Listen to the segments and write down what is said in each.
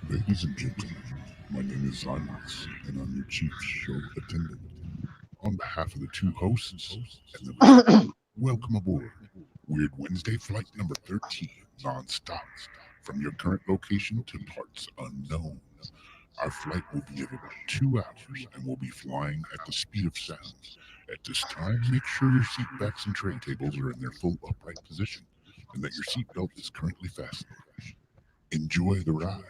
Ladies and gentlemen, my name is Onyx, and I'm your chief show attendant. On behalf of the two hosts and the listeners, welcome aboard Weird Wednesday flight number 13, non-stop, from your current location to parts unknown. Our flight will be of about 2 hours, and we'll be flying at the speed of sound. At this time, make sure your seat backs and tray tables are in their full upright position, and that your seatbelt is currently fastened. Enjoy the ride.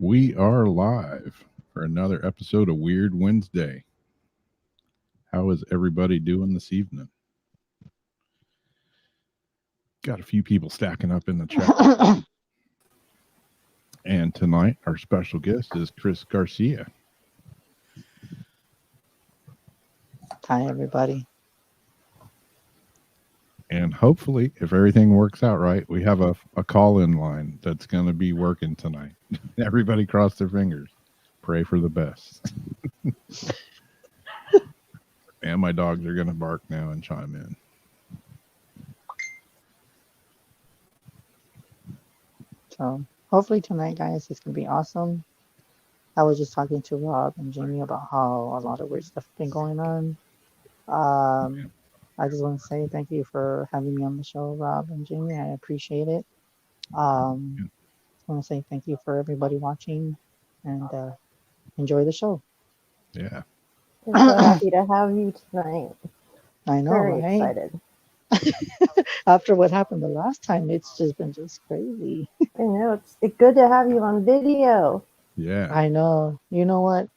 We are live for another episode of Weird Wednesday. How is everybody doing this evening? Got a few people stacking up in the chat. And tonight, our special guest is Chris Garcia. Hi, everybody. And hopefully, if everything works out right, we have a call-in line that's going to be working tonight. Everybody cross their fingers. Pray for the best. And my dogs are going to bark now and chime in. So hopefully tonight, guys, it's going to be awesome. I was just talking to Rob and Jamie about how a lot of weird stuff has been going on. I just want to say thank you for having me on the show, Rob and Jamie. I appreciate it. I want to say thank you for everybody watching and enjoy the show. Yeah. I'm so happy to have you tonight. I know, Very right? excited. After what happened the last time, it's just been just crazy. I know. It's good to have you on video. Yeah. I know. You know what?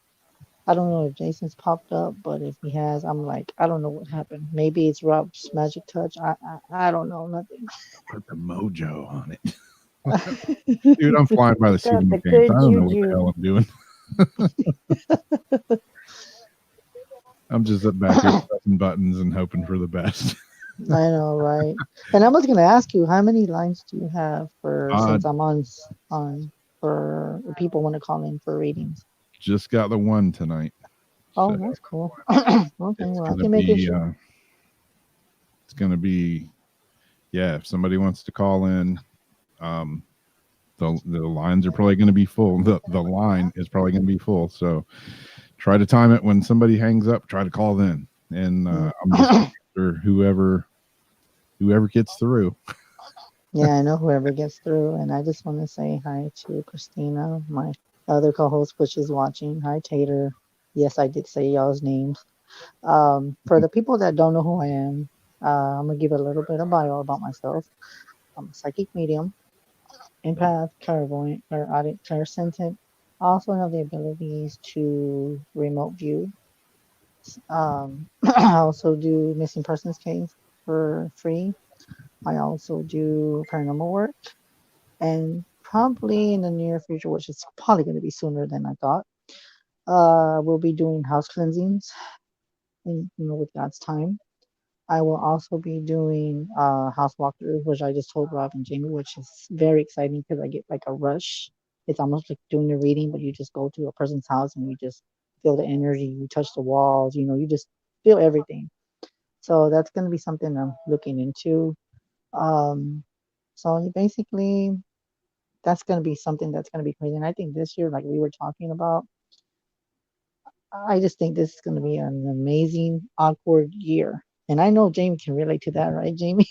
I don't know if Jason's popped up, but if he has, I'm like, I don't know what happened. Maybe it's Rob's magic touch. I don't know nothing. Put the mojo on it. Dude, I'm flying by the seat of my the pants. I good don't know what juju. the hell I'm doing. I'm just up back here pressing buttons and hoping for the best. I know, right? And I was going to ask you, how many lines do you have for since I'm on for people want to call in for readings? Just got the one tonight. Oh, So that's cool. Okay, well, I can make it sure. It's going to be, yeah, if somebody wants to call in, the lines are probably going to be full. The line is probably going to be full. So try to time it when somebody hangs up, try to call in. And I'm just sure whoever gets through. Yeah, I know whoever gets through. And I just want to say hi to Christina, my other co-host, which is watching. Hi, Tater. Yes, I did say y'all's names. For the people that don't know who I am, I'm gonna give a little bit of bio about myself. I'm a psychic medium, empath, clairvoyant, clairaudient, clairsentient. I also have the abilities to remote view. I also do missing persons case for free. I also do paranormal work, and probably in the near future, which is probably going to be sooner than I thought, we'll be doing house cleansings, with God's time. I will also be doing house walkthroughs, which I just told Rob and Jamie, which is very exciting because I get like a rush. It's almost like doing a reading, but you just go to a person's house and you just feel the energy. You touch the walls, you just feel everything. So that's going to be something I'm looking into. Um, so basically, that's going to be something that's going to be crazy. And I think this year, like we were talking about, I just think this is going to be an amazing, awkward year. And I know Jamie can relate to that, right, Jamie?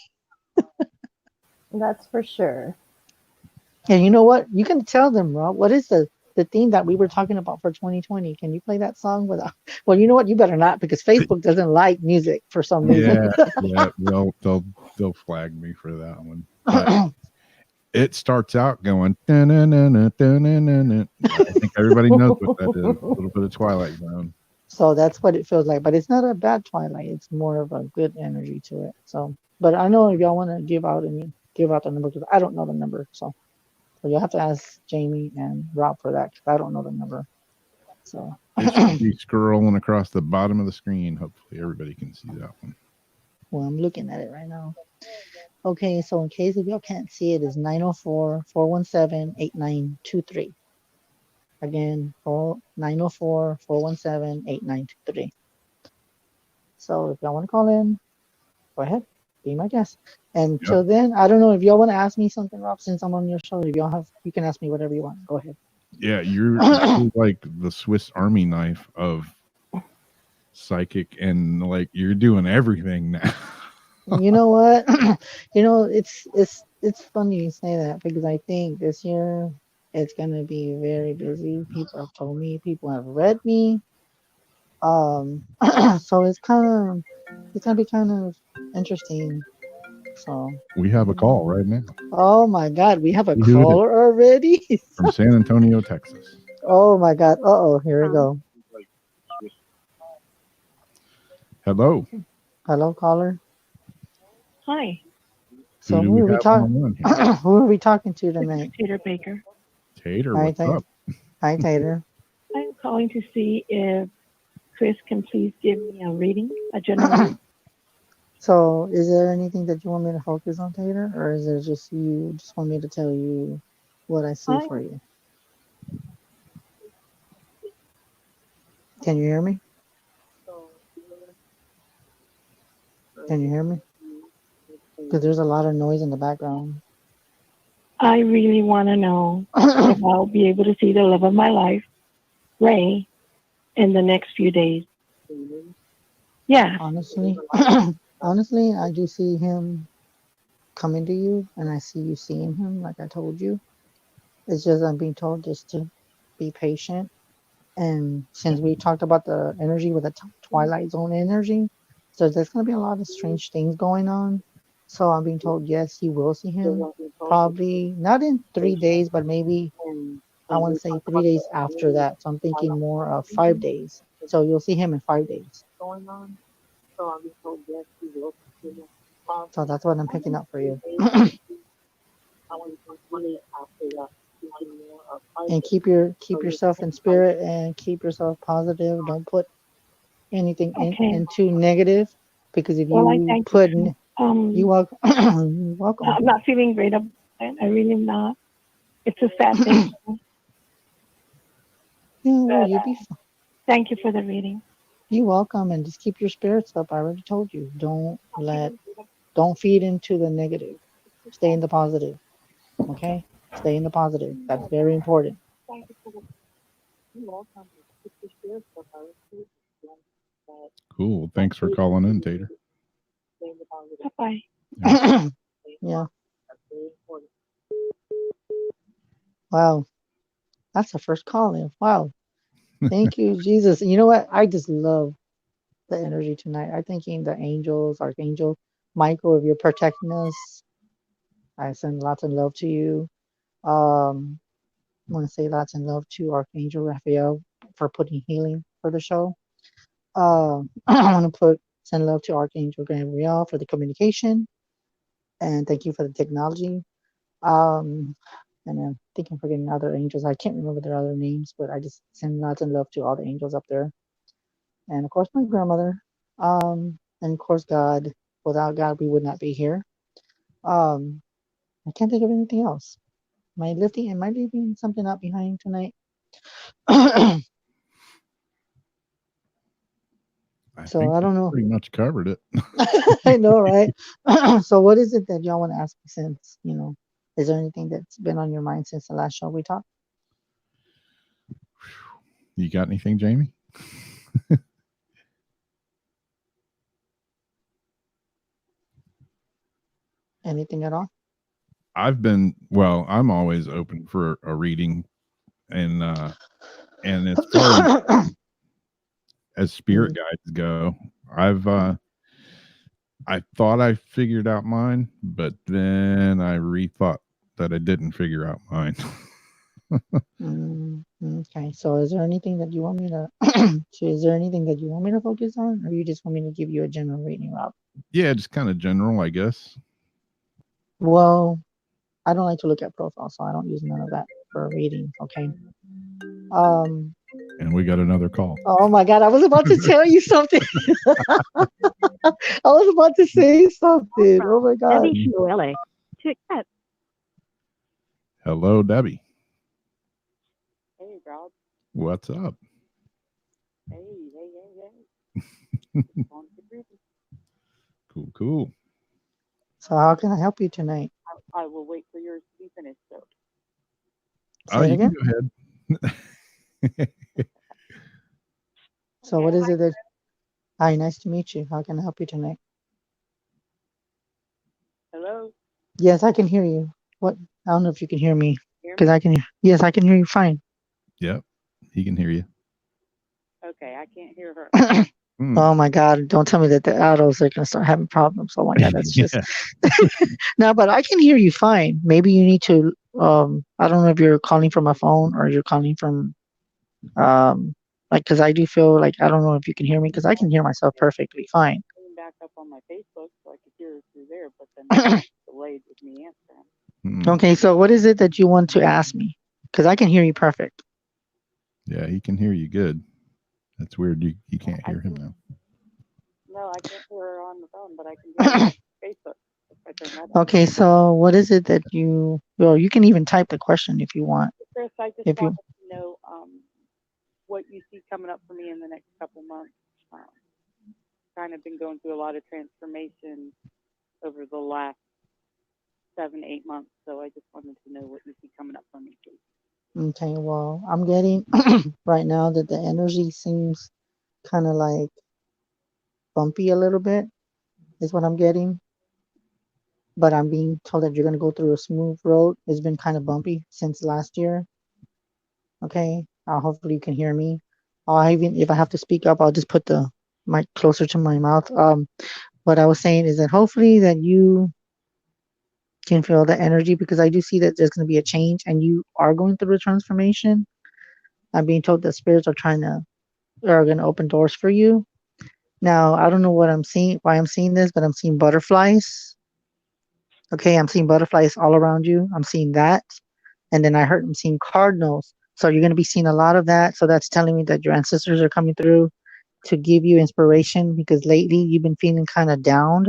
That's for sure. And you know what? You can tell them, Rob, what is the theme that we were talking about for 2020? Can you play that song without? Well, you know what? You better not because Facebook doesn't like music for some reason. Yeah, they'll flag me for that one. But it starts out going. I think everybody knows what that is. A little bit of Twilight Zone. So that's what it feels like. But it's not a bad Twilight. It's more of a good energy to it. So, but I know if y'all want to give out the number because I don't know the number. So you'll have to ask Jamie and Rob for that because I don't know the number. So It should be scrolling across the bottom of the screen. Hopefully, everybody can see that one. well, I'm looking at it right now. Okay, so in case if y'all can't see it, is 904-417-8923. Again, 904-417-8923. So if y'all want to call in, go ahead, be my guest. And Yep. till then, I don't know if y'all want to ask me something, Rob, since I'm on your show. If y'all have, you can ask me whatever you want. Go ahead. Yeah, you're like the Swiss Army knife of psychic, and like you're doing everything now. You know what? It's funny you say that because I think this year it's gonna be very busy. People have told me, people have read me. So it's gonna be kind of interesting. So, We have a call right now oh my God, we have a Who it is? caller already. from San Antonio, Texas. Oh my God. Uh-oh, here we go. Hello. Hello, caller. Hi, So Who do who we are we have talking? on the line here? Who are we talking to tonight? Tater Baker. Tater, Hi, what's Tater. up? Hi, Tater. I'm calling to see if Chris can please give me a reading, a general reading. So, is there anything that you want me to focus on, Tater, or is it just you just want me to tell you what I see Hi. for you? Can you hear me? Can you hear me? Because there's a lot of noise in the background. I really want to know if I'll be able to see the love of my life, Ray, in the next few days. Yeah, Honestly, honestly, I do see him coming to you, and I see you seeing him, like I told you. It's just I'm being told just to be patient. And since we talked about the energy with the Twilight Zone energy, so there's going to be a lot of strange things going on. So I'm being told, yes, you will see him. Probably not in 3 days, but maybe I want to say 3 days after that. So I'm thinking more of 5 days. So you'll see him in 5 days. So that's what I'm picking up for you. And keep yourself in spirit and keep yourself positive. Don't put anything okay. into negative because if Well, I you thank put you. you welcome. You're welcome. I'm not feeling great about it. I really am not. It's a sad thing. Yeah, well, you'll be fine. Thank you for the reading. You're welcome, and just keep your spirits up. I already told you. Don't feed into the negative. Stay in the positive. Okay? Stay in the positive. That's very important. Thank you for the You're welcome. Keep your spirits up. I really do. Cool. Thanks for calling in, Tater. Bye-bye. Yeah. Wow. That's the first call in. Wow. Thank you, Jesus. You know what? I just love the energy tonight. I thinking the angels, archangel, Michael, if you're protecting us, I send lots of love to you. I want to say lots of love to Archangel Raphael for putting healing for the show. I want to send love to Archangel Gabriel for the communication, and thank you for the technology. Um, and I think I'm forgetting other angels. I can't remember their other names, but I just send lots of love to all the angels up there, and of course my grandmother. And of course God. Without God, we would not be here. Um, I can't think of anything else. Am I leaving something out behind tonight? I So think I you don't know. pretty much covered it. I know, right? So what is it that y'all want to ask me since, is there anything that's been on your mind since the last show we talked? You got anything, Jamie? Anything at all? I'm always open for a reading, and as far as spirit guides go, I thought I figured out mine, but then I rethought that I didn't figure out mine. Okay, so is there anything that you want me to so is there anything that you want me to focus on, or you just want me to give you a general reading, Rob? Yeah, just kind of general, I guess. Well, I don't like to look at profiles, so I don't use none of that for reading, okay? Um And we got another call. oh my god, I was about to tell you something. I was about to say something. Oh my god. Debbie QLA to accept. Hello, Debbie. Hey, Rob. What's up? Hey. On to greeting. Cool. So how can I help you tonight? I will wait for yours to be finished, so. Say it You again. can go ahead. So what is it that Hi, nice to meet you. How can I help you tonight? Hello? Yes, I can hear you. What? I don't know if you can hear me. Hear Because me? I can hear. Yes, I can hear you fine. Yep, he can hear you. Okay, I can't hear her. Oh my God! Don't tell me that the autos are gonna start having problems. Oh my God, that's just no. But I can hear you fine. Maybe you need to. I don't know if you're calling from a phone or you're calling from like because I do feel like I don't know if you can hear me because I can hear myself perfectly fine. Came back up on my Facebook so I could hear her through there, but then it delayed with me answering. Okay, so what is it that you want to ask me? Because I can hear you perfect. Yeah, he can hear you good. That's weird. You can't hear him now. No, I can't hear her on the phone, but I can hear her on Facebook. If I turn that on. Okay, so what is it that well, you can even type the question if you want. Chris, I just If you wanted to know what you see coming up for me in the next couple months. Kind of been going through a lot of transformation over the last 7-8 months, so I just wanted to know what you see coming up for me, please. Okay, well, I'm getting right now that the energy seems kind of like bumpy a little bit, is what I'm getting. But I'm being told that you're going to go through a smooth road. It's been kind of bumpy since last year. Okay, hopefully you can hear me. Even if I have to speak up, I'll just put the mic closer to my mouth. What I was saying is that hopefully that you can feel the energy because I do see that there's going to be a change and you are going through a transformation. I'm being told that spirits are going to open doors for you. Now, I don't know why I'm seeing this, but I'm seeing butterflies. Okay, I'm seeing butterflies all around you. I'm seeing that. And then I'm seeing cardinals. So you're going to be seeing a lot of that. So that's telling me that your ancestors are coming through to give you inspiration because lately you've been feeling kind of down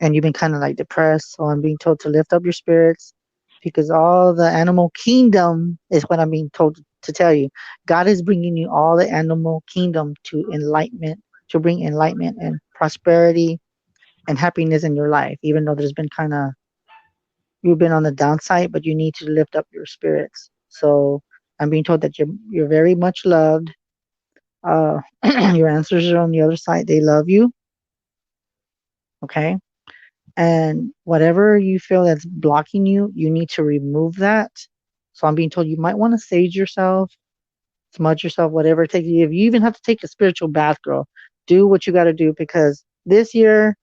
and you've been kind of like depressed. So I'm being told to lift up your spirits because all the animal kingdom is what I'm being told to tell you. God is bringing you all the animal kingdom to enlightenment, to bring enlightenment and prosperity and happiness in your life, even though you've been on the downside, but you need to lift up your spirits. So I'm being told that you're very much loved. Your ancestors are on the other side. They love you. Okay. And whatever you feel that's blocking you, you need to remove that. So I'm being told you might want to sage yourself, smudge yourself, whatever it takes. If you even have to take a spiritual bath, girl, do what you got to do because this year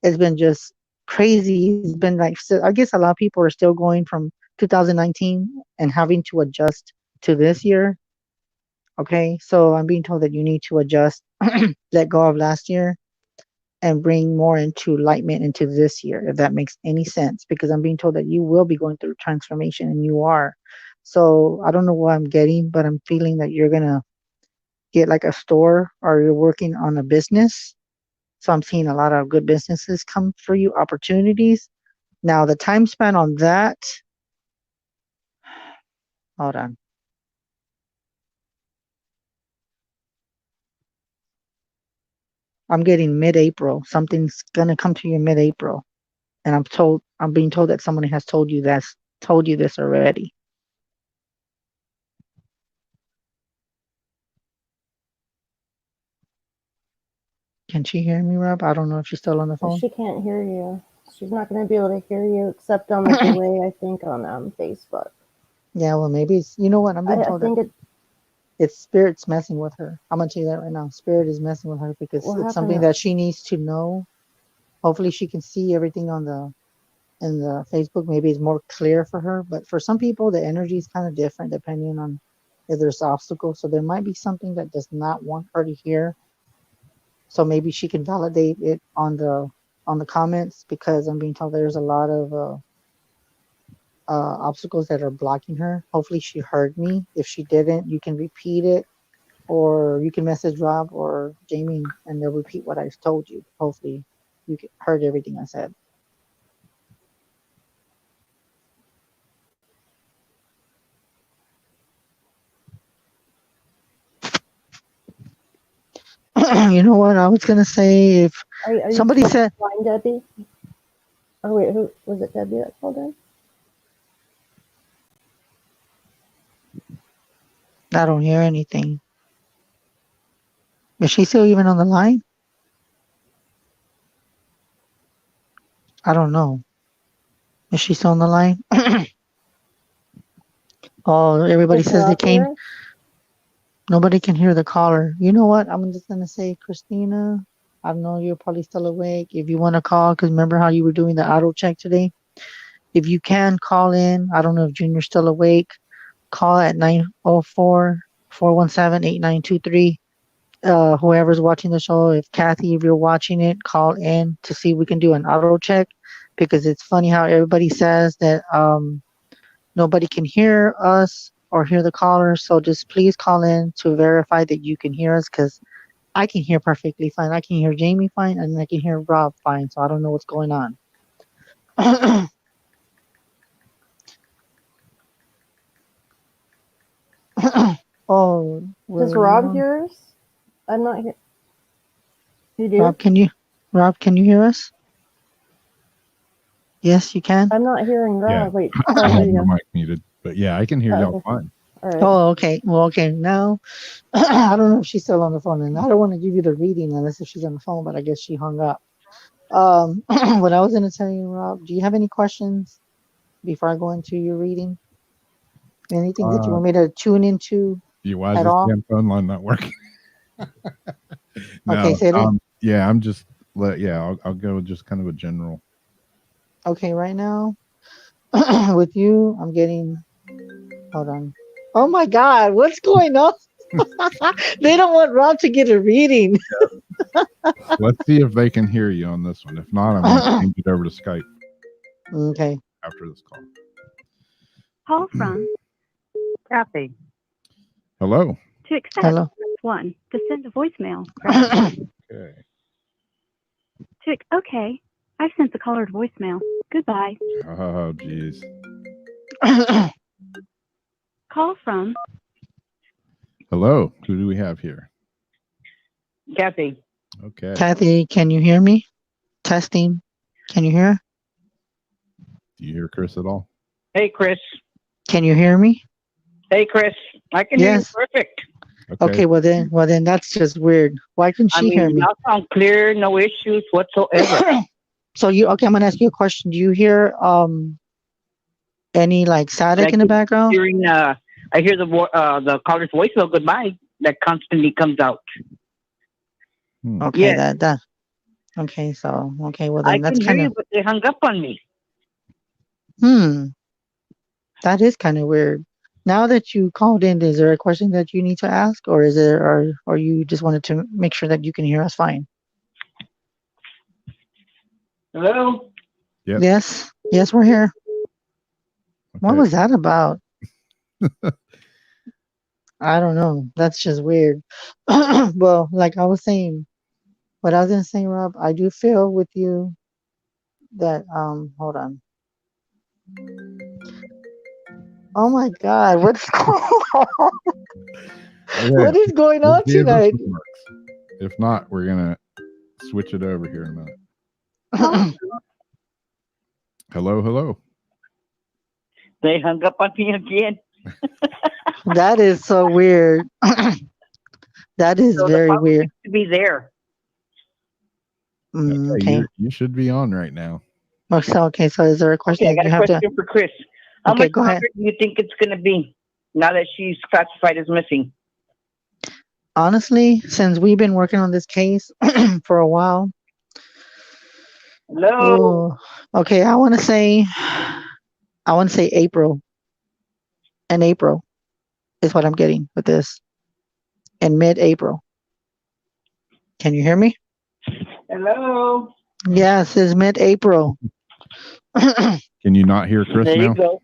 it's been just crazy. It's been like, I guess a lot of people are still going from 2019 and having to adjust to this year. Okay, so I'm being told that you need to adjust, let go of last year, and bring more into enlightenment into this year, if that makes any sense. Because I'm being told that you will be going through transformation, and you are. So I don't know what I'm getting, but I'm feeling that you're gonna get like a store, or you're working on a business. So I'm seeing a lot of good businesses come for you, opportunities. Now the time span on that, hold on. I'm getting mid-April. Something's gonna come to you mid-April. And I'm being told that somebody has told you this already. Can she hear me, Rob? I don't know if she's still on the phone. She can't hear you. She's not going to be able to hear you except on the delay, I think, on Facebook. Yeah, well, maybe it's, you know what? I'm being I told think that it's Spirit's messing with her. I'm gonna tell you that right now. Spirit is messing with her because What it's something happened? that she needs to know. Hopefully, she can see everything on the in the Facebook. Maybe it's more clear for her. But for some people, the energy is kind of different depending on if there's obstacles. So there might be something that does not want her to hear. So maybe she can validate it on the comments, because I'm being told there's a lot of obstacles that are blocking her. Hopefully she heard me. If she didn't, you can repeat it, or you can message Rob or Jamie, and they'll repeat what I told you. Hopefully you heard everything I said. You know what I was gonna say? If Are you somebody said, fine, Debbie? Oh, wait, who was it? Debbie that called in? I don't hear anything. Is she still even on the line? I don't know. Is she still on the line? Oh, everybody Is says they Rob can't. here? Nobody can hear the caller. You know what? I'm just gonna say, Christina. I know you're probably still awake. If you want to call, because remember how you were doing the auto check today? If you can call in, I don't know if Junior's still awake. Call at 904-417-8923. Whoever's watching the show, if Kathy, if you're watching it, call in to see if we can do an auto check, because it's funny how everybody says that nobody can hear us or hear the caller. So just please call in to verify that you can hear us, because I can hear perfectly fine. I can hear Jamie fine, and I can hear Rob fine. So I don't know what's going on. Oh, Does were you Rob on? hear us? I'm not here. You do? Rob, can you hear us? Yes, you can. I'm not hearing Yeah. Rob. Wait, I oh, there had you my go. mic muted, but yeah, I can hear y'all Okay. fine. All right. Oh, okay. Well, okay. Now, I don't know if she's still on the phone, and I don't want to give you the reading unless if she's on the phone, but I guess she hung up. What I was going to tell you, Rob, do you have any questions before I go into your reading? Anything that you want me to tune into Why is at this all? damn phone line not working? No, Okay, say it. yeah, I'm just I'll go with just kind of a general. Okay, right now, with you, I'm getting, hold on. Oh my God, what's going on? They don't want Rob to get a reading. Let's see if they can hear you on this one. If not, I'm going to change it over to Skype Okay. after this call. Call from Kathy. Hello. To accept, Hello. press 1. To send a voicemail, press 2. Okay. Okay. I've sent the caller to voicemail. Goodbye. Oh, geez. Call from Hello. Who do we have here? Kathy. Okay. Kathy, can you hear me? Testing. Can you hear? Do you hear Chris at all? Hey, Chris. Can you hear me? Hey, Chris. I can hear you Yes. perfect. Okay, well then that's just weird. Why couldn't she hear me? You sound clear, no issues whatsoever. So okay, I'm gonna ask you a question. Do you hear any like static in the background? I hear the caller's voicemail goodbye that constantly comes out. Okay, Yes. Okay, so well I then that's can hear kind you, of but they hung up on me. that is kind of weird. Now that you called in, is there a question that you need to ask, or is there, or you just wanted to make sure that you can hear us fine? Hello? Yep. Yes, we're here. What Okay. was that about? I don't know. That's just weird. Well, like I was saying, what I was gonna say, Rob, I do feel with you that hold on. Oh my God, what's going on? Okay. What is going Let's on see if this tonight? works. If not, we're gonna switch it over here in a minute. Hello. They hung up on me again. That is so weird. That is So the very phone weird. used to be there. Okay. You should be on right now. Okay, so is there a question Okay, I that got you a have to? question for Chris. How Okay, much go longer ahead. do you think it's going to be now that she's classified as missing? Honestly, since we've been working on this case for a while, Hello? okay, I want to say April. And April is what I'm getting with this. In mid-April. Can you hear me? Hello? Yes, it's mid-April. Can you not hear Chris There now? you go.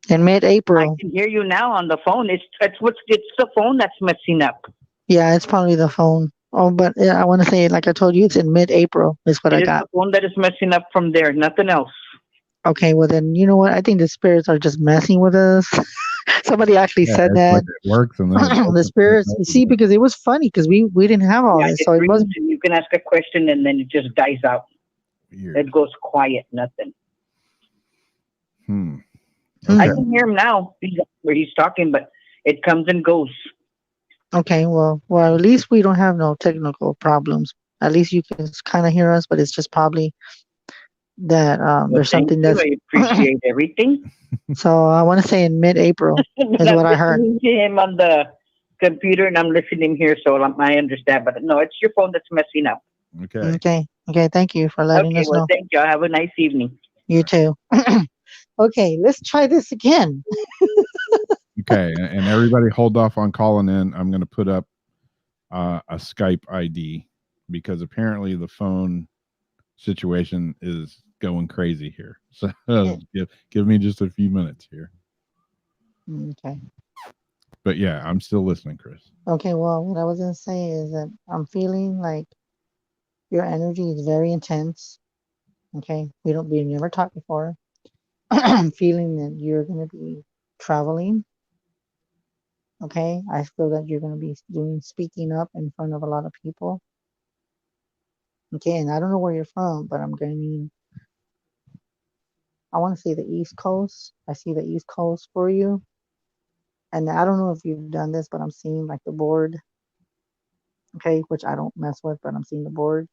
In I mid-April. can hear you now on the phone. It's the phone that's messing up. Yeah, it's probably the phone. Oh, but yeah, I want to say, like I told you, it's in mid-April is what I It is got. the phone that is messing up from there, nothing else. Okay, well then, you know what? I think the spirits are just messing with us. Somebody actually Yeah, said it's that. like it works and then it The doesn't. spirits, you see, because it was funny because we didn't have all Yeah, this, it so it rings wasn't and you can ask a question and then it just dies out. Weird. It goes quiet, nothing. Hmm. I Okay. can hear him now where he's talking, but it comes and goes. okay. Well, at least we don't have no technical problems. At least you can kind of hear us, but it's just probably that Well, there's thank something you. that's. I appreciate everything. So I want to say in mid-April And is I'm what I heard. listening to him on the computer and I'm listening here, so I understand. But no, it's your phone that's messing up. Okay. Okay. Thank you for letting Okay, us well, know. thank you. Have a nice evening. You too. Okay, let's try this again. Okay. And everybody hold off on calling in. I'm going to put up a Skype ID because apparently the phone situation is going crazy here. So give me just a few minutes here. Okay. But yeah, I'm still listening, Chris. Okay, well, what I was going to say is that I'm feeling like your energy is very intense. Okay, we never talked before. I'm feeling that you're going to be traveling. Okay, I feel that you're going to be speaking up in front of a lot of people. Okay, and I don't know where you're from, but I want to say the East Coast. I see the East Coast for you. And I don't know if you've done this, but I'm seeing like the board. Okay, which I don't mess with, but I'm seeing the board.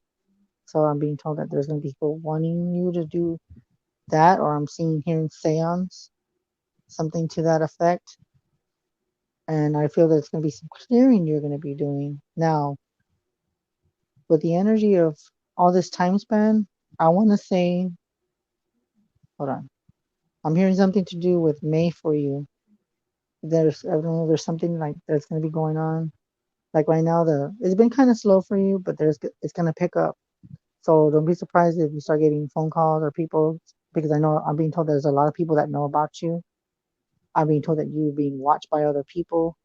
So I'm being told that there's going to be people wanting you to do that, or I'm hearing seance, something to that effect. And I feel that it's going to be some clearing you're going to be doing. Now, with the energy of all this time span, I want to say, hold on. I'm hearing something to do with May for you. I don't know, there's something like that's going to be going on. Like right now, it's been kind of slow for you, but it's going to pick up. So don't be surprised if you start getting phone calls or people, because I know I'm being told there's a lot of people that know about you. I'm being told that you're being watched by other people.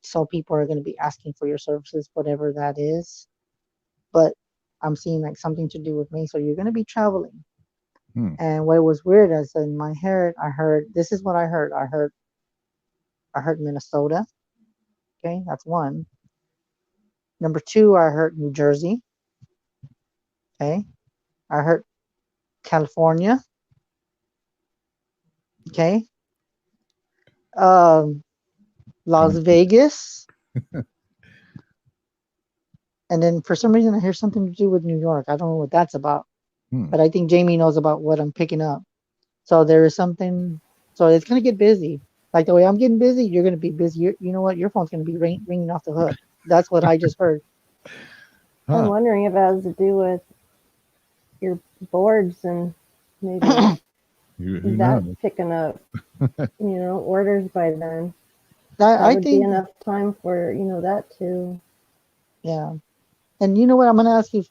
So people are going to be asking for your services, whatever that is. But I'm seeing like something to do with me. So you're going to be traveling. And what was weird is in my head, I heard, this is what I heard. I heard Minnesota. Okay, that's one. Number two, I heard New Jersey. Okay. I heard California. Okay. Las Vegas. And then for some reason I hear something to do with New York. I don't know what that's about. But I think Jamie knows about what I'm picking up. So there is something. So it's going to get busy. Like the way I'm getting busy, you're going to be busy. You know what? Your phone's going to be ringing off the hook. That's what I just heard. I'm Huh. wondering if it has to do with your boards and maybe Who that knows? picking up, orders by then. I, That I would be think, enough time for, that to. yeah. And you know what? I'm gonna ask you,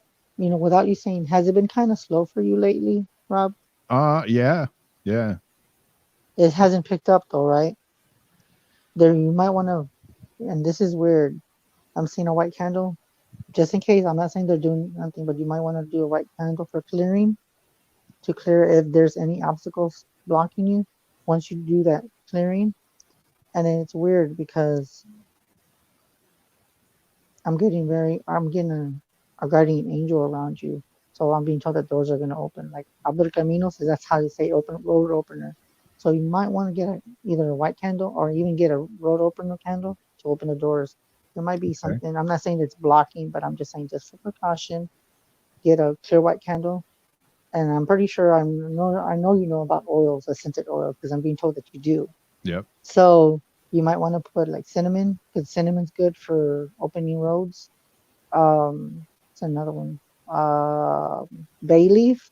without you saying, has it been kind of slow for you lately, Rob? Yeah. Yeah. It hasn't picked up though, right? There, you might want to, and this is weird. I'm seeing a white candle. Just in case, I'm not saying they're doing nothing, but you might want to do a white candle for clearing to clear if there's any obstacles blocking you. Once you do that clearing, and then it's weird because I'm getting a guardian angel around you. So I'm being told that doors are going to open. Like Abdul Camino says, that's how they say open road opener. So you might want to get either a white candle or even get a road opener candle to open the doors. There might be Okay. something. I'm not saying it's blocking, but I'm just saying just for precaution, get a clear white candle. And I'm pretty sure I know you know about oils, scented oil, because I'm being told that you do. Yep. So you might want to put like cinnamon, because cinnamon's good for opening roads. It's another one. Bay leaf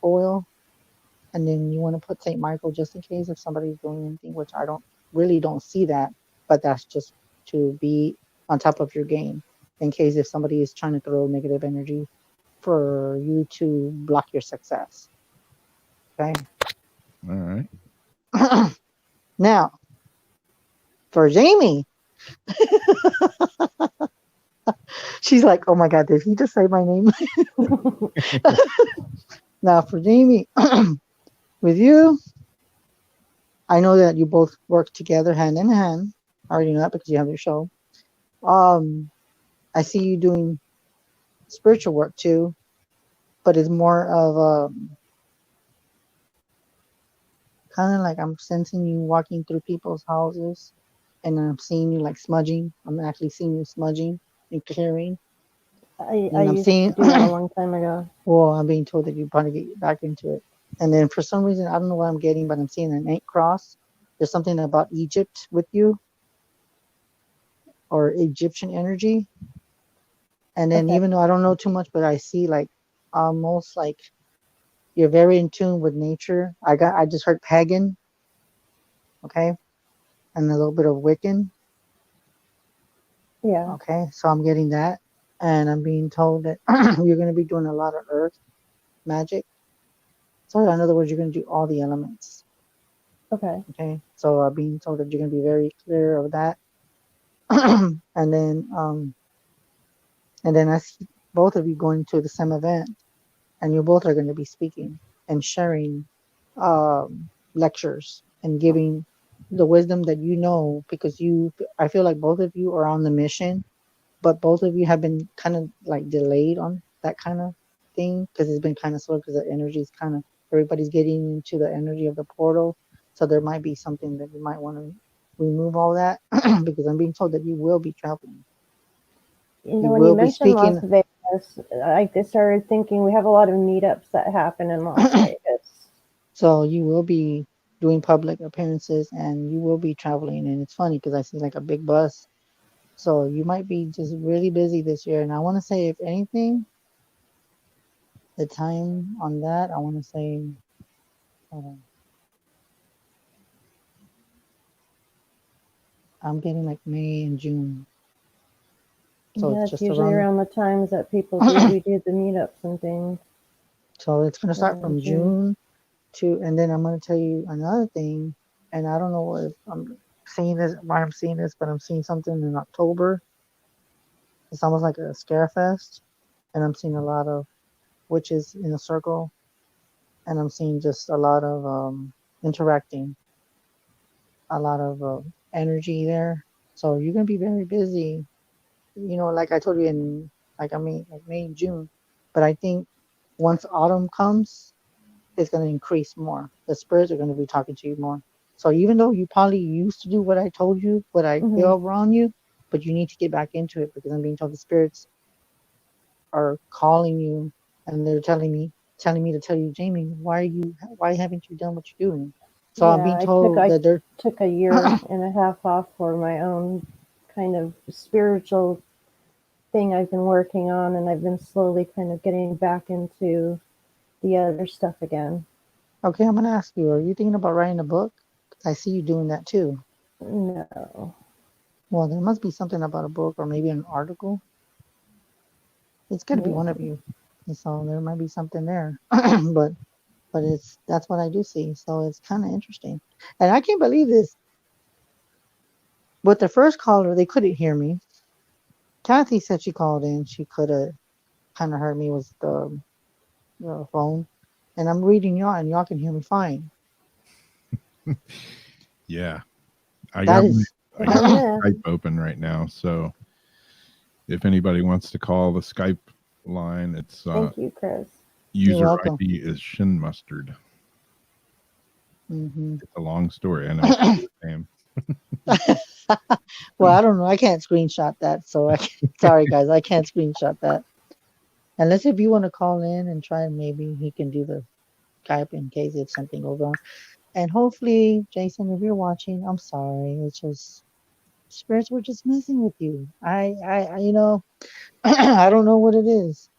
oil, and then you want to put Saint Michael just in case if somebody's doing anything, which I don't see that, but that's just to be on top of your game in case if somebody is trying to throw negative energy for you to block your success. Okay. All right. Now for Jamie, she's like, "Oh my God, did he just say my name?" Now for Jamie, with you, I know that you both work together hand in hand. I already know that because you have your show. Um, I see you doing spiritual work too, but it's more of kind of like I'm sensing you walking through people's houses, and I'm seeing you like smudging. I'm actually seeing you smudging and clearing, I and I'm used to seeing. do that a long time ago. Well, I'm being told that you want to get back into it, and then for some reason I don't know what I'm getting, but I'm seeing an 8 cross. There's something about Egypt with you or Egyptian energy. And then Okay. even though I don't know too much, but I see like almost like you're very in tune with nature. I just heard pagan, okay, and a little bit of Wiccan, Yeah. okay. So I'm getting that, and I'm being told that you're going to be doing a lot of earth magic. So in other words, you're going to do all the elements, Okay. okay. So I'm being told that you're going to be very clear of that, and then I see both of you going to the same event, and you both are going to be speaking and sharing lectures and giving the wisdom that you know because I feel like both of you are on the mission, but both of you have been kind of like delayed on that kind of thing because it's been kind of slow because the energy is kind of everybody's getting into the energy of the portal. So there might be something that you might want to remove all that because I'm being told that you will be traveling. You When you will be mentioned Las speaking. Vegas, I just started thinking we have a lot of meetups that happen in Las Vegas. So you will be doing public appearances and you will be traveling. And it's funny because I see like a big bus. So you might be just really busy this year. And I want to say, if anything, the time on that, I want to say, hold on, I'm getting like May and June. So Yeah, it's it's just usually around, around the times that people usually do the meetups and things. so it's going to start Around from June. June to, and then I'm going to tell you another thing. And I don't know if I'm seeing this, why I'm seeing this, but I'm seeing something in October. It's almost like a scare fest. And I'm seeing a lot of witches in a circle, and I'm seeing just a lot of interacting, a lot of energy there. So you're gonna be very busy. Like I told you in like I mean like May and June, but I think once autumn comes, it's gonna increase more. The spirits are gonna be talking to you more. So even though you probably used to do what I told you, what I Hmm. feel around you, but you need to get back into it because I'm being told the spirits are calling you and they're telling me to tell you, Jamie, why haven't you done what you're doing? So I'm Yeah, being told I that they're took a year and a half off for my own kind of spiritual thing I've been working on, and I've been slowly kind of getting back into the other stuff again. Okay, I'm gonna ask you, are you thinking about writing a book? 'Cause I see you doing that too. No. Well, there must be something about a book or maybe an article. It's got to be one of you. And so there might be something there. but that's what I do see. So it's kind of interesting. And I can't believe this. With the first caller, they couldn't hear me. Kathy said she called in. She could have kind of heard me with the phone. And I'm reading y'all, and y'all can hear me fine. Yeah. I That got is. my Yeah. Skype open right now. So if anybody wants to call the Skype line, it's Thank you, Chris. You're user welcome. ID is Shin Mustard. Mm-hmm. It's a long story. I know. It's a weird name. Well, I don't know. I can't screenshot that. So sorry, guys. I can't screenshot that. Unless if you want to call in and try, maybe he can do the Skype in case if something goes wrong. And hopefully, Jason, if you're watching, I'm sorry. It's just spirits were just messing with you. I I don't know what it is.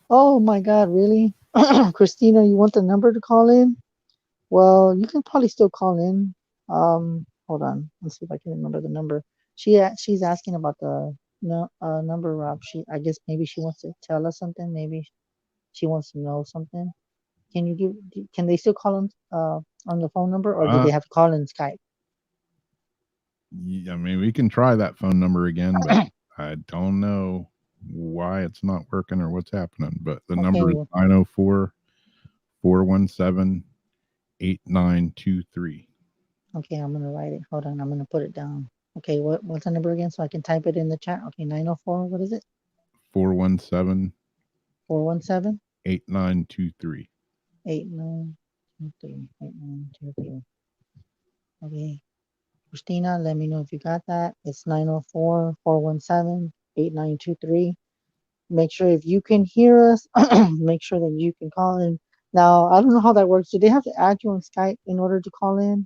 Oh my God, really? Christina, you want the number to call in? Well, you can probably still call in. Hold on. Let's see if I can remember the number. She's asking about the number, Rob. I guess maybe she wants to tell us something. Maybe she wants to know something. Can they still call on the phone number, or do they have to call in Skype? I mean, we can try that phone number again, but I don't know why it's not working or what's happening. But the number is 904 417 8923. Okay, I'm gonna write it. Hold on, I'm gonna put it down. Okay, what's the number again so I can type it in the chat? Okay, 904. What is it? 417 417 8923. 8923. 8923. Okay. Christina, let me know if you got that. It's 904 417 8923. Make sure if you can hear us, make sure that you can call in. Now, I don't know how that works. Do they have to add you on Skype in order to call in?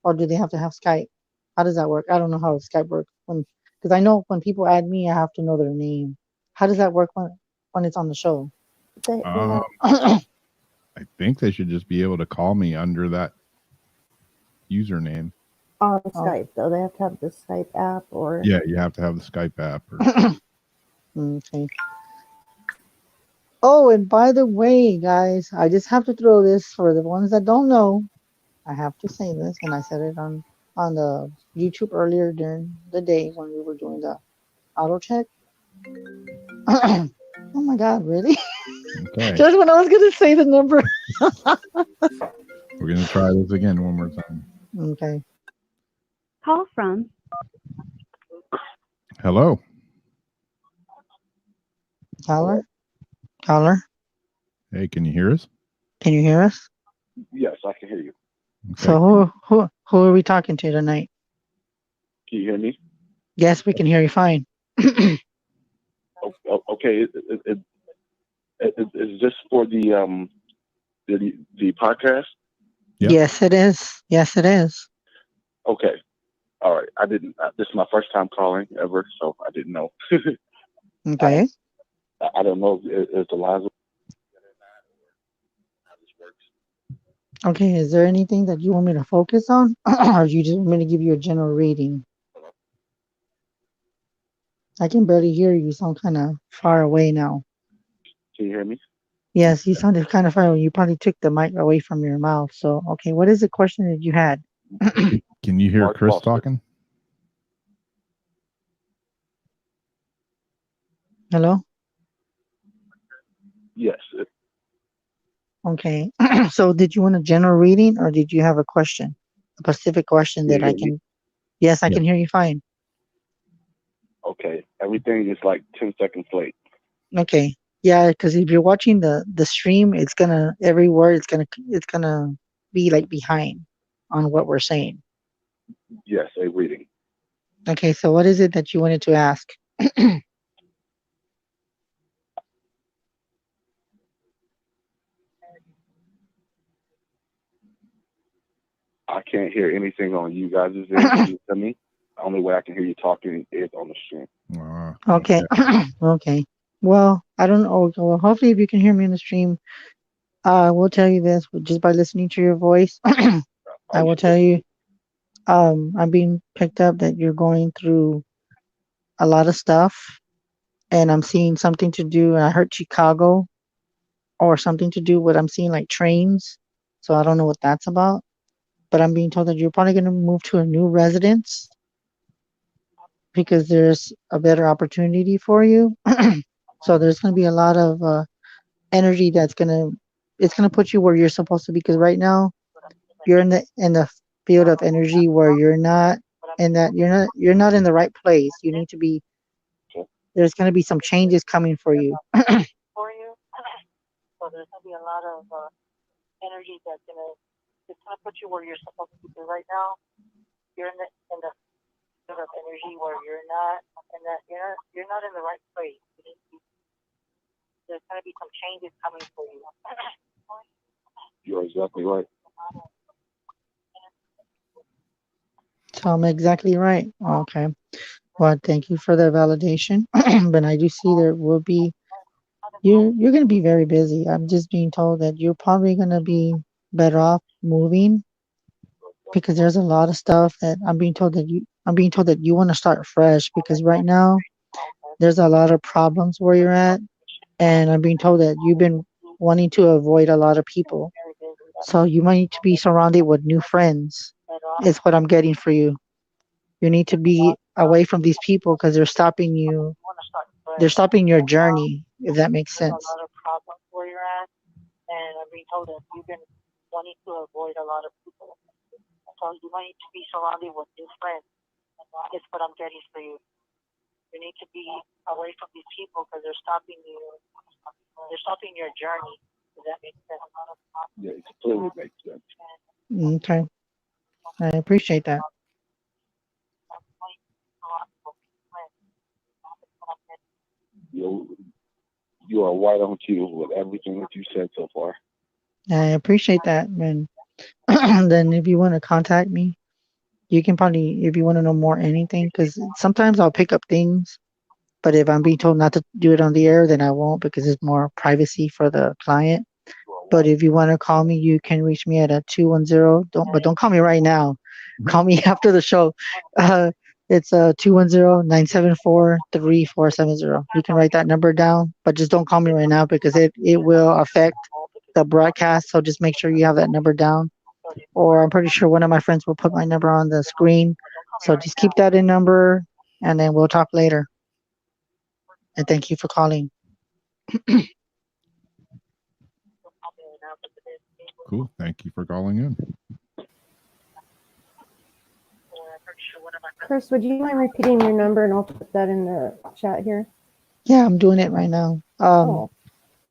Or do they have to have Skype? How does that work? I don't know how Skype works. Because I know when people add me, I have to know their name. How does that work when it's on the show? I think they should just be able to call me under that username. On Skype, though. They have to have the Skype app or... Yeah, you have to have the Skype app. Okay. Oh, and by the way, guys, I just have to throw this for the ones that don't know. I have to say this, and I said it on the YouTube earlier during the day when we were doing the auto check. Oh my God, really? Okay. Just when I was going to say the number. We're going to try this again one more time. Okay. Call from. Hello. Caller. Hey, can you hear us? Can you hear us? Yes, I can hear you. Okay. So who are we talking to tonight? Can you hear me? Yes, we can hear you fine. Okay. Is this for the podcast? Yep. Yes, it is. Yes, it is. Okay. All right. I didn't. This is my first time calling ever, so I didn't know. Okay. I don't know if the lines. Okay. Is there anything that you want me to focus on, or you just want me to give you a general reading? I can barely hear you. You sound kind of far away now. Can you hear me? Yes, you sounded kind of far away. You probably took the mic away from your mouth. So, okay, what is the question that you had? Can you hear Mark Chris Foster. talking? Hello? Yes. Okay. So did you want a general reading or did you have a question? A specific question Can you that I hear me? can... Yes, I Yeah. can hear you fine. Okay. Everything is like 10 seconds late. Okay. Yeah, because if you're watching the stream, it's gonna... Every word, it's gonna be like behind on what we're saying. Yes, a reading. Okay, so what is it that you wanted to ask? I can't hear anything on you guys' end. Can you tell me? only way I can hear you talking is on the stream. Okay. Okay. Well, I don't know. Well, hopefully, if you can hear me in the stream, I will tell you this just by listening to your voice. I will tell you, I'm being picked up that you're going through a lot of stuff, and I'm seeing something to do. And I heard Chicago or something to do with I'm seeing like trains. So I don't know what that's about. But I'm being told that you're probably going to move to a new residence because there's a better opportunity for you. So there's going to be a lot of energy that's gonna put you where you're supposed to be. Because right now you're in the field of energy where you're not, and that you're not in the right place. You need to be. There's going to be some changes coming for you. So there's going to be a lot of energy it's gonna put you where you're supposed to be. Right now, you're in the field of energy where you're not, and that you're not in the right place. There's gonna be some changes coming for you. You're exactly right. So I'm exactly right. Okay. Well, thank you for the validation. But I do see there will be you're going to be very busy. I'm just being told that you're probably going to be better off moving because there's a lot of stuff that I'm being told that you want to start fresh because right now there's a lot of problems where you're at, and I'm being told that you've been wanting to avoid a lot of people. So you might need to be surrounded with new friends. Is what I'm getting for you. You need to be away from these people because they're stopping you. They're stopping your journey, if that makes sense. There's a lot of problems where you're at, and I'm being told that you've been wanting to avoid a lot of people. So you might need to be surrounded with new friends. Is what I'm getting for you. You need to be away from these people because they're stopping you. They're stopping your journey. Does that make sense? Yeah, it completely makes sense. Okay. I appreciate that. You are right on cue with everything that you said so far. I appreciate that, man. Then if you want to contact me, you can probably, if you want to know more anything, because sometimes I'll pick up things, but if I'm being told not to do it on the air, then I won't because it's more privacy for the client. But if you want to call me, you can reach me at a 210. Don't call me right now. Call me after the show. It's 210-974-3470. You can write that number down, but just don't call me right now because it will affect the broadcast. So just make sure you have that number down. Or I'm pretty sure one of my friends will put my number on the screen. So just keep that in number, and then we'll talk later. And thank you for calling. Cool. Thank you for calling in. Chris, would you mind repeating your number and I'll put that in the chat here? Yeah, I'm doing it right now. Oh.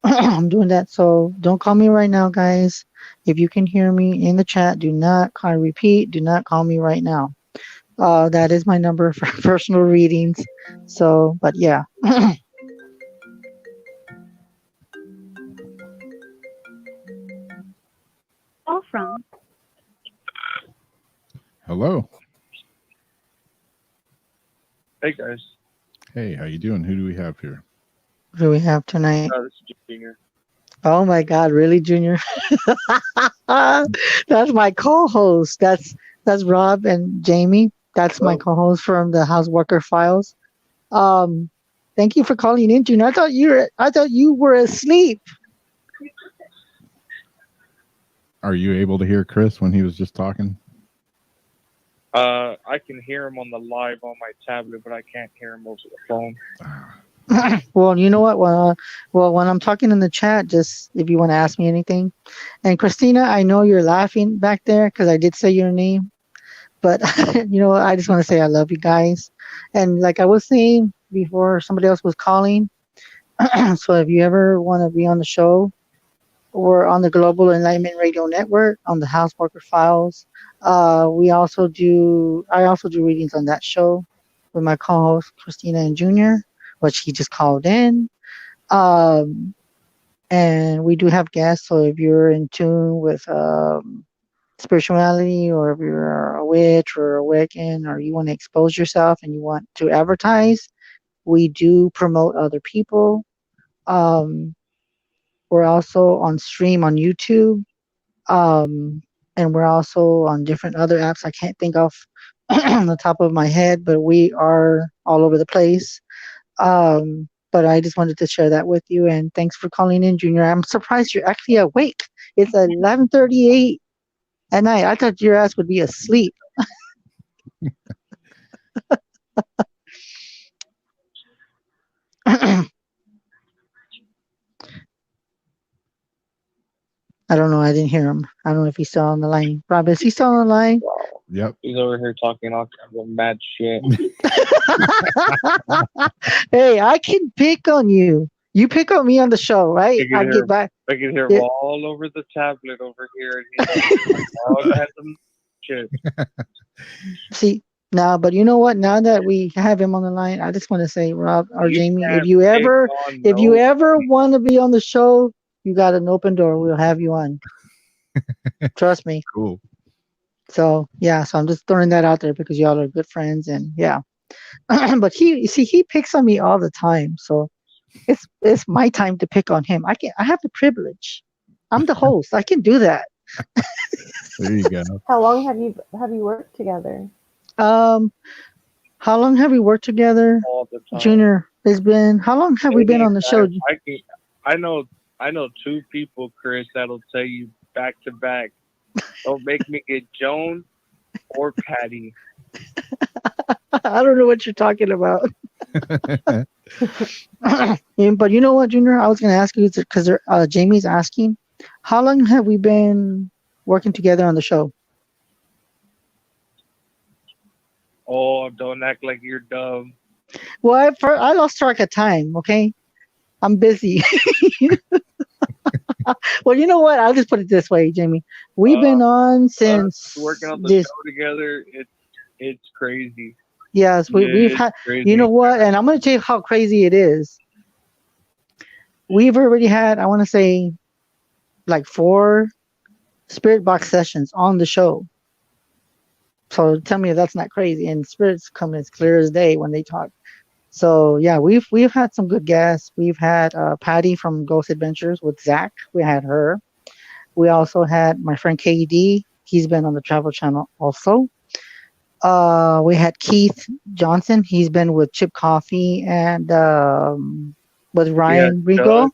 I'm doing that. So don't call me right now, guys. If you can hear me in the chat, do not call. Repeat. Do not call me right now. That is my number for personal readings. So, but yeah. Call from. Hello. Hey guys. Hey, how you doing? Who do we have here? What do we have tonight? This is Junior. Oh my God, really, Junior? That's my co-host. That's Rob and Jamie. That's my co-host from the House Worker Files. Thank you for calling in, Junior. I thought you were asleep. Are you able to hear Chris when he was just talking? I can hear him on the live on my tablet, but I can't hear him over the phone. Well, you know what? Well, when I'm talking in the chat, just if you want to ask me anything. And Christina, I know you're laughing back there because I did say your name. But, I just want to say I love you guys. And like I was saying before somebody else was calling, so if you ever want to be on the show, we're on the Global Enlightenment Radio Network on the House Worker Files. I also do readings on that show with my co-host Christina and Junior, which he just called in. And we do have guests, so if you're in tune with spirituality, or if you're a witch or a Wiccan, or you want to expose yourself and you want to advertise, we do promote other people. Um, we're also on stream on YouTube. Um, and we're also on different other apps I can't think of on the top of my head, but we are all over the place. But I just wanted to share that with you, and thanks for calling in, Junior. I'm surprised you're actually awake. It's 11:38 at night. I thought your ass would be asleep. I don't know. I didn't hear him. I don't know if he's still on the line. Rob, is he still on the line? Yep. He's over here talking all kinds of mad shit. Hey, I can pick on you. You pick on me on the show, right? I get back. I can hear Yeah. him all over the tablet over here. And he's all kinds of shit. See, now, but you know what? Now that we have him on the line, I just want to say, Rob or You Jamie, can't take on if you no- ever want to be on the show, you got an open door. We'll have you on. Trust me. Cool. So yeah, so I'm just throwing that out there because y'all are good friends, and yeah. But he picks on me all the time, so it's my time to pick on him. I have the privilege. I'm the host. I can do that. There you go. How long have you worked together? How long have we worked together? all the time. Junior, it's been how long have we been on the show? I know two people, Chris, that'll tell you back to back. Don't make me get Joan or Patty. I don't know what you're talking about. But you know what, Junior? I was going to ask you because Jamie's asking, how long have we been working together on the show? Oh, don't act like you're dumb. Well, I lost track of time. Okay, I'm busy. Well, you know what? I'll just put it this way, Jamie. We've been on since Working on the this. show together, it's crazy. Yes, we've It's had. crazy. You know what? And I'm going to tell you how crazy it is. We've already had, I want to say, like 4 spirit box sessions on the show. So tell me if that's not crazy. And spirits come as clear as day when they talk. So yeah, we've had some good guests. We've had Patty from Ghost Adventures with Zach. We had her. We also had my friend KD. He's been on the Travel Channel also. We had Keith Johnson. He's been with Chip Coffee and with Ryan Rigo.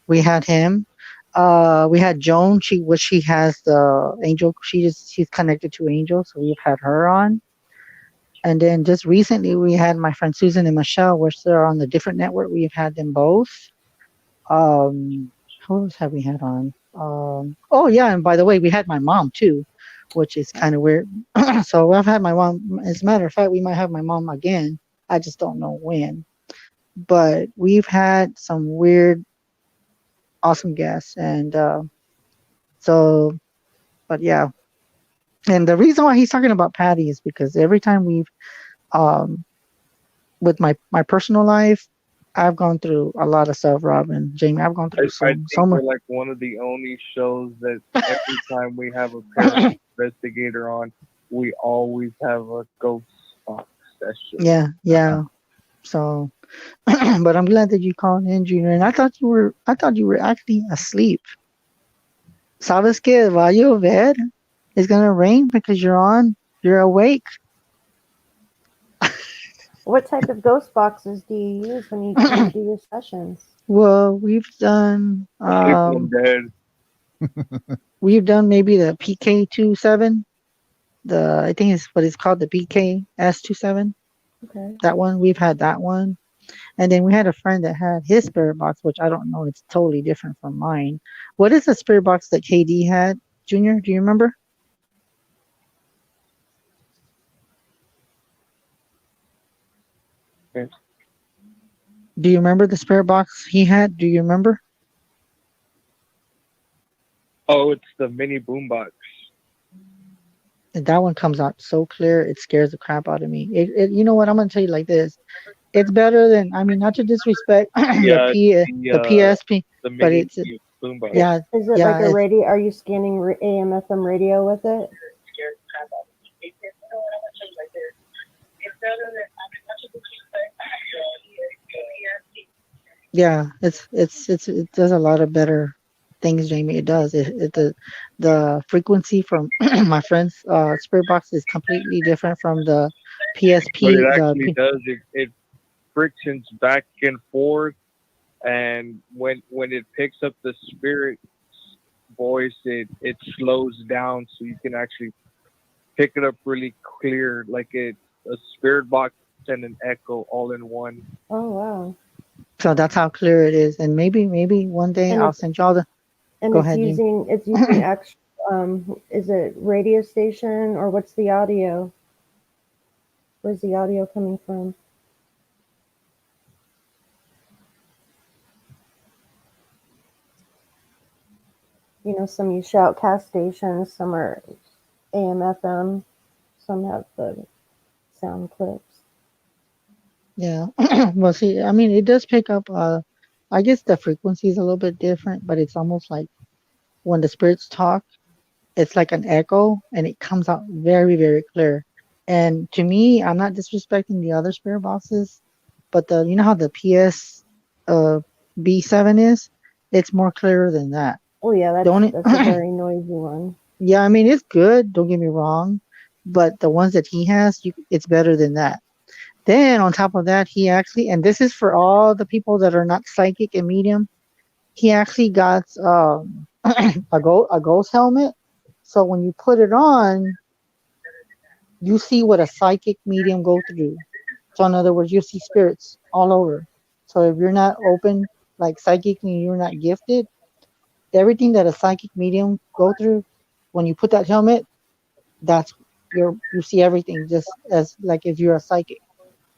We had him. We had Joan. She has the Angel. She's connected to Angel, so we've had her on. And then just recently, we had my friend Susan and Michelle, which they're on the different network. We've had them both. Who else have we had on? Oh yeah, and by the way, we had my mom too, which is kind of weird. So I've had my mom. As a matter of fact, we might have my mom again. I just don't know when. But we've had some weird, awesome guests, and so. But yeah, and the reason why he's talking about Patty is because every time we've, with my personal life, I've gone through a lot of stuff, Robin, Jamie. I've gone through I think so much. we're like one of the only shows that every time we have a paranormal investigator on, we always have a ghost box session. Yeah. So, but I'm glad that you called in, Junior. And I thought you were actually asleep. ¿Sabes que va a llover? It's gonna rain because you're awake. What type of ghost boxes do you use when you do your sessions? Well, we've done we've done maybe the PK27. I think it's what it's called, the PKS27. Okay. That one, we've had that one. And then we had a friend that had his spirit box, which I don't know, it's totally different from mine. What is the spirit box that KD had, Junior? Do you remember? Okay. Do you remember the spirit box he had? Do you remember? Oh, it's the mini boombox. And that one comes out so clear, it scares the crap out of me. You know what? I'm gonna tell you like this. It's better than, I mean, not to disrespect the PSP, the but mini, it's boombox. Yeah, Is it yeah, like a radio? Are you scanning AM/FM radio with it? yeah. It does a lot of better things, Jamie. It does. The frequency from my friend's spirit box is completely different from the What it PSP. actually does, it frictions back and forth, and when it picks up the spirit voice, it slows down so you can actually pick it up really clear, like a spirit box and an echo all in one. Oh wow! So that's how clear it is. And maybe one day And I'll it's send y'all the. and Go it's ahead, Jamie. using actual. Is it radio station or what's the audio? Where's the audio coming from? You know, some use shoutcast stations, some are AM/FM, some have the sound clips. Yeah. Well, see, I mean, it does pick up. I guess the frequency is a little bit different, but it's almost like when the spirits talk, it's like an echo, and it comes out very, very clear. And to me, I'm not disrespecting the other spirit boxes, but the you know how the PS B7 is, it's more clearer than that. Oh yeah, Don't it? that's a very noisy one. Yeah, I mean, it's good. Don't get me wrong, but the ones that he has, it's better than that. Then on top of that, he actually, and this is for all the people that are not psychic and medium, he actually got a ghost helmet. So when you put it on, you see what a psychic medium go through. So in other words, you see spirits all over. So if you're not open, like psychically, you're not gifted, everything that a psychic medium go through, when you put that helmet, that's you see everything just as like if you're a psychic.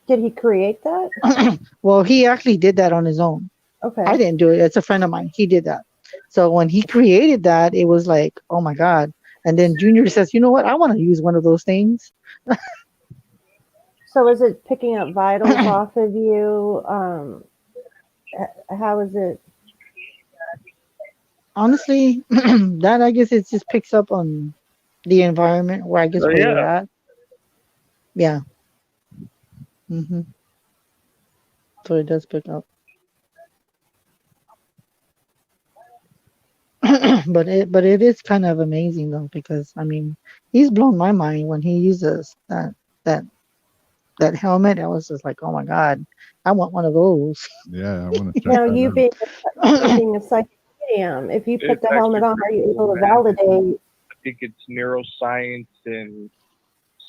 Did he create that? Well, he actually did that on his own. Okay. I didn't do it. It's a friend of mine. He did that. So when he created that, it was like, oh my God. And then Junior says, you know what? I want to use one of those things. So is it picking up vitals off of you? How is it? Honestly, that I guess it just picks up on the environment where I guess where you're Yeah. at. Yeah. hmm So it does pick up. But it is kind of amazing though, because I mean he's blown my mind when he uses that that helmet. I was just like, oh my God, I want one of those. Yeah, I want to check Now, that you out. being a psychic medium, if you put It's the helmet actually on, are you pretty able cool, to man. validate? I think it's neuroscience and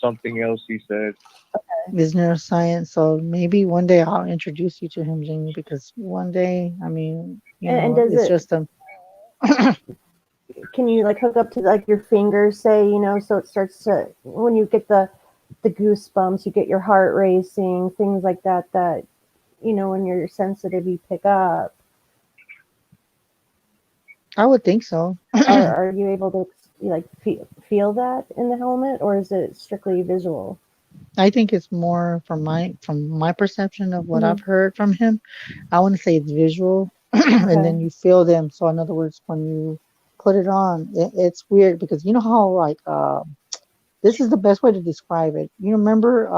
something else he said. Is neuroscience. So maybe one day I'll introduce you to him, Jamie, because one day, I mean, And does it's it? just a. Can you like hook up to like your fingers, say, so it starts to when you get the goosebumps, you get your heart racing, things like that. That when you're sensitive, you pick up. I would think so. Are you able to like feel that in the helmet, or is it strictly visual? I think it's more from my perception of what I've Mhm. heard from him. I want to say it's visual, and then Okay. you feel them. So in other words, when you put it on, it's weird because you know how like this is the best way to describe it. You remember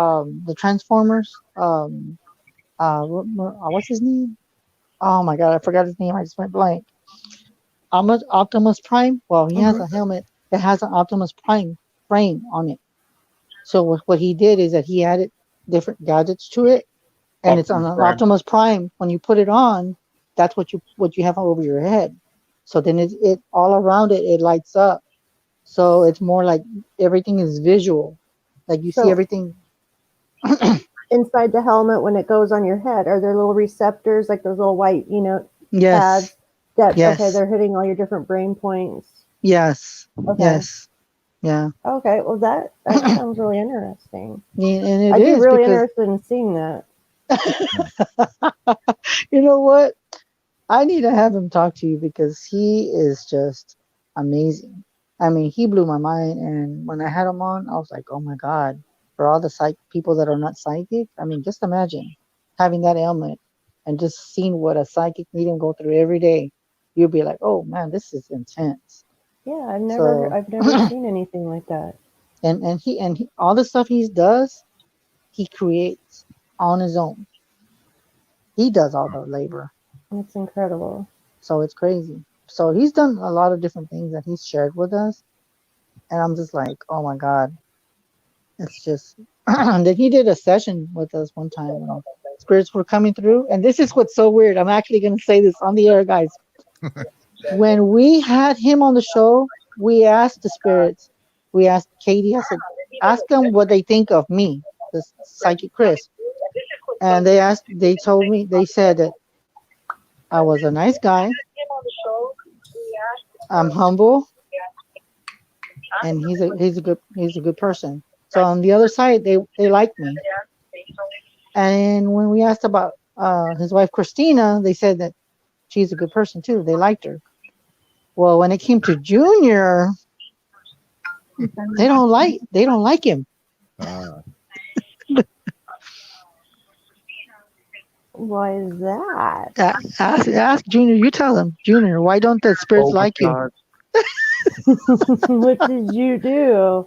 the Transformers? What's his name? Oh my God, I forgot his name. I just went blank. Optimus Prime. Well, he has Mhm. a helmet that has an Optimus Prime frame on it. So what he did is that he added different gadgets to it, and it's on Optimus an Prime. Optimus Prime. When you put it on, that's what you have over your head. So then it all around it lights up. So it's more like everything is visual, like you see So everything. inside the helmet, when it goes on your head, are there little receptors like those little white, Yes, pads that okay, yes, they're hitting all your different brain points. yes, Okay. yes, yeah. Okay. Well, that sounds really interesting. Yeah, and it I'd be is really because interested in seeing that. you know what? I need to have him talk to you because he is just amazing. I mean, he blew my mind, and when I had him on, I was like, "Oh my God!" For all the people that are not psychic, I mean, just imagine having that ailment and just seeing what a psychic medium go through every day. you'll be like, oh man, this is intense. Yeah, So I've never seen anything like that. and he all the stuff he does, he creates on his own. He does all the labor. It's incredible. So it's crazy. So he's done a lot of different things that he's shared with us, and I'm just like, oh my god, it's just. And then he did a session with us one time when spirits were coming through, and this is what's so weird. I'm actually gonna say this on the air, guys. When we had him on the show, we asked the spirits. We asked Katie. I said, ask them what they think of me, the psychic Chris, and they told me, they said that I was a nice guy. I'm humble, and he's a good person. So on the other side, they like me. And when we asked about his wife Christina, they said that she's a good person too. They liked her. Well, when it came to Junior, they don't like him. Why is that? Ask Junior. You tell him, Junior. Why don't the spirits like you? What did you do?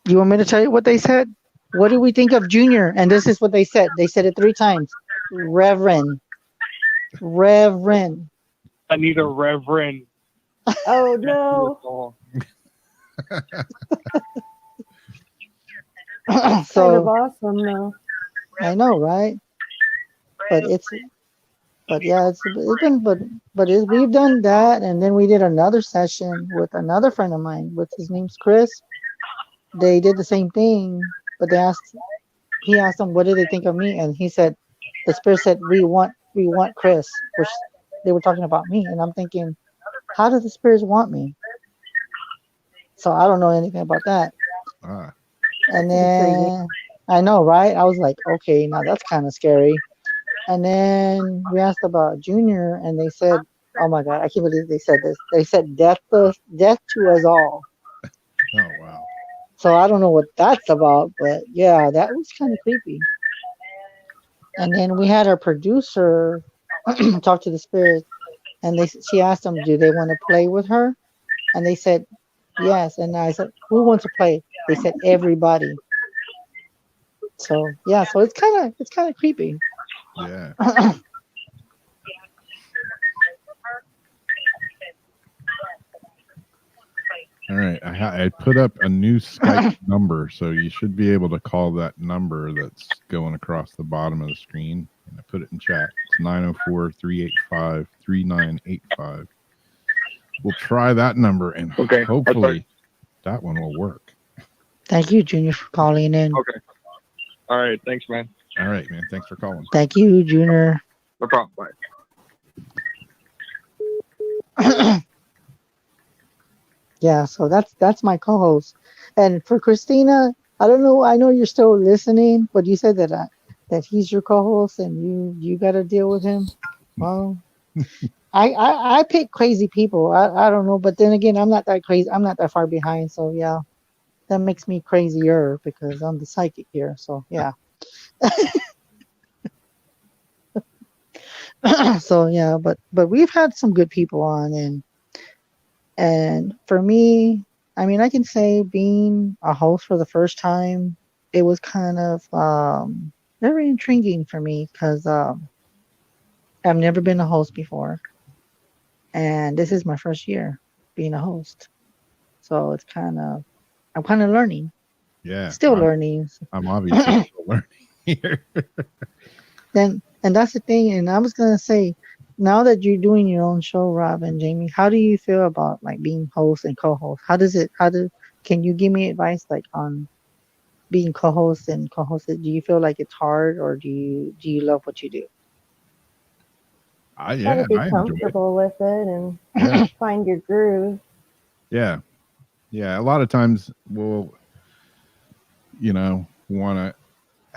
You want me to tell you what they said? What do we think of Junior? And this is what they said. They said it 3 times. Reverend. I need a reverend. Oh no. So kind of awesome though. I know, right? But we've done that, and then we did another session with another friend of mine. With his name's Chris. They did the same thing, but he asked them what did they think of me, and he said, the spirit said, we want Chris, which they were talking about me, and I'm thinking, how do the spirits want me? So I don't know anything about that. And then I know, right? I was like, okay, now that's kind of scary. And then we asked about Junior, and they said, oh my God, I can't believe they said this. They said death to us all. Oh wow. So I don't know what that's about, but yeah, that was kind of creepy. And then we had our producer talk to the spirits, and she asked them, do they want to play with her? And they said yes. And I said, who wants to play? They said everybody. So yeah, so it's kind of creepy. Yeah. All right, I put up a new Skype number, so you should be able to call that number that's going across the bottom of the screen. And I put it in chat. It's 904-385-3985. We'll try that number, and hopefully that one will work. Thank you, Junior, for calling in. Okay. All right. Thanks, man. All right, man. Thanks for calling. Thank you, Junior. No problem. Bye. Yeah, so that's my co-host. And for Christina, I don't know. I know you're still listening, but you said that he's your co-host, and you got to deal with him. Well, I pick crazy people. I don't know, but then again, I'm not that crazy. I'm not that far behind. So yeah, that makes me crazier because I'm the psychic here. So yeah. So yeah, but we've had some good people on, and for me, I mean, I can say being a host for the first time, it was kind of very intriguing for me because I've never been a host before, and this is my first year being a host, so I'm kind of learning. Yeah, still learning. I'm obviously still learning here. And that's the thing. And I was gonna say, now that you're doing your own show, Rob and Jamie, how do you feel about like being host and co-host? Can you give me advice like on being co-host and co-hosted? Do you feel like it's hard, or do you love what you do? Gotta be comfortable with it and find your groove. Yeah. A lot of times we'll, want to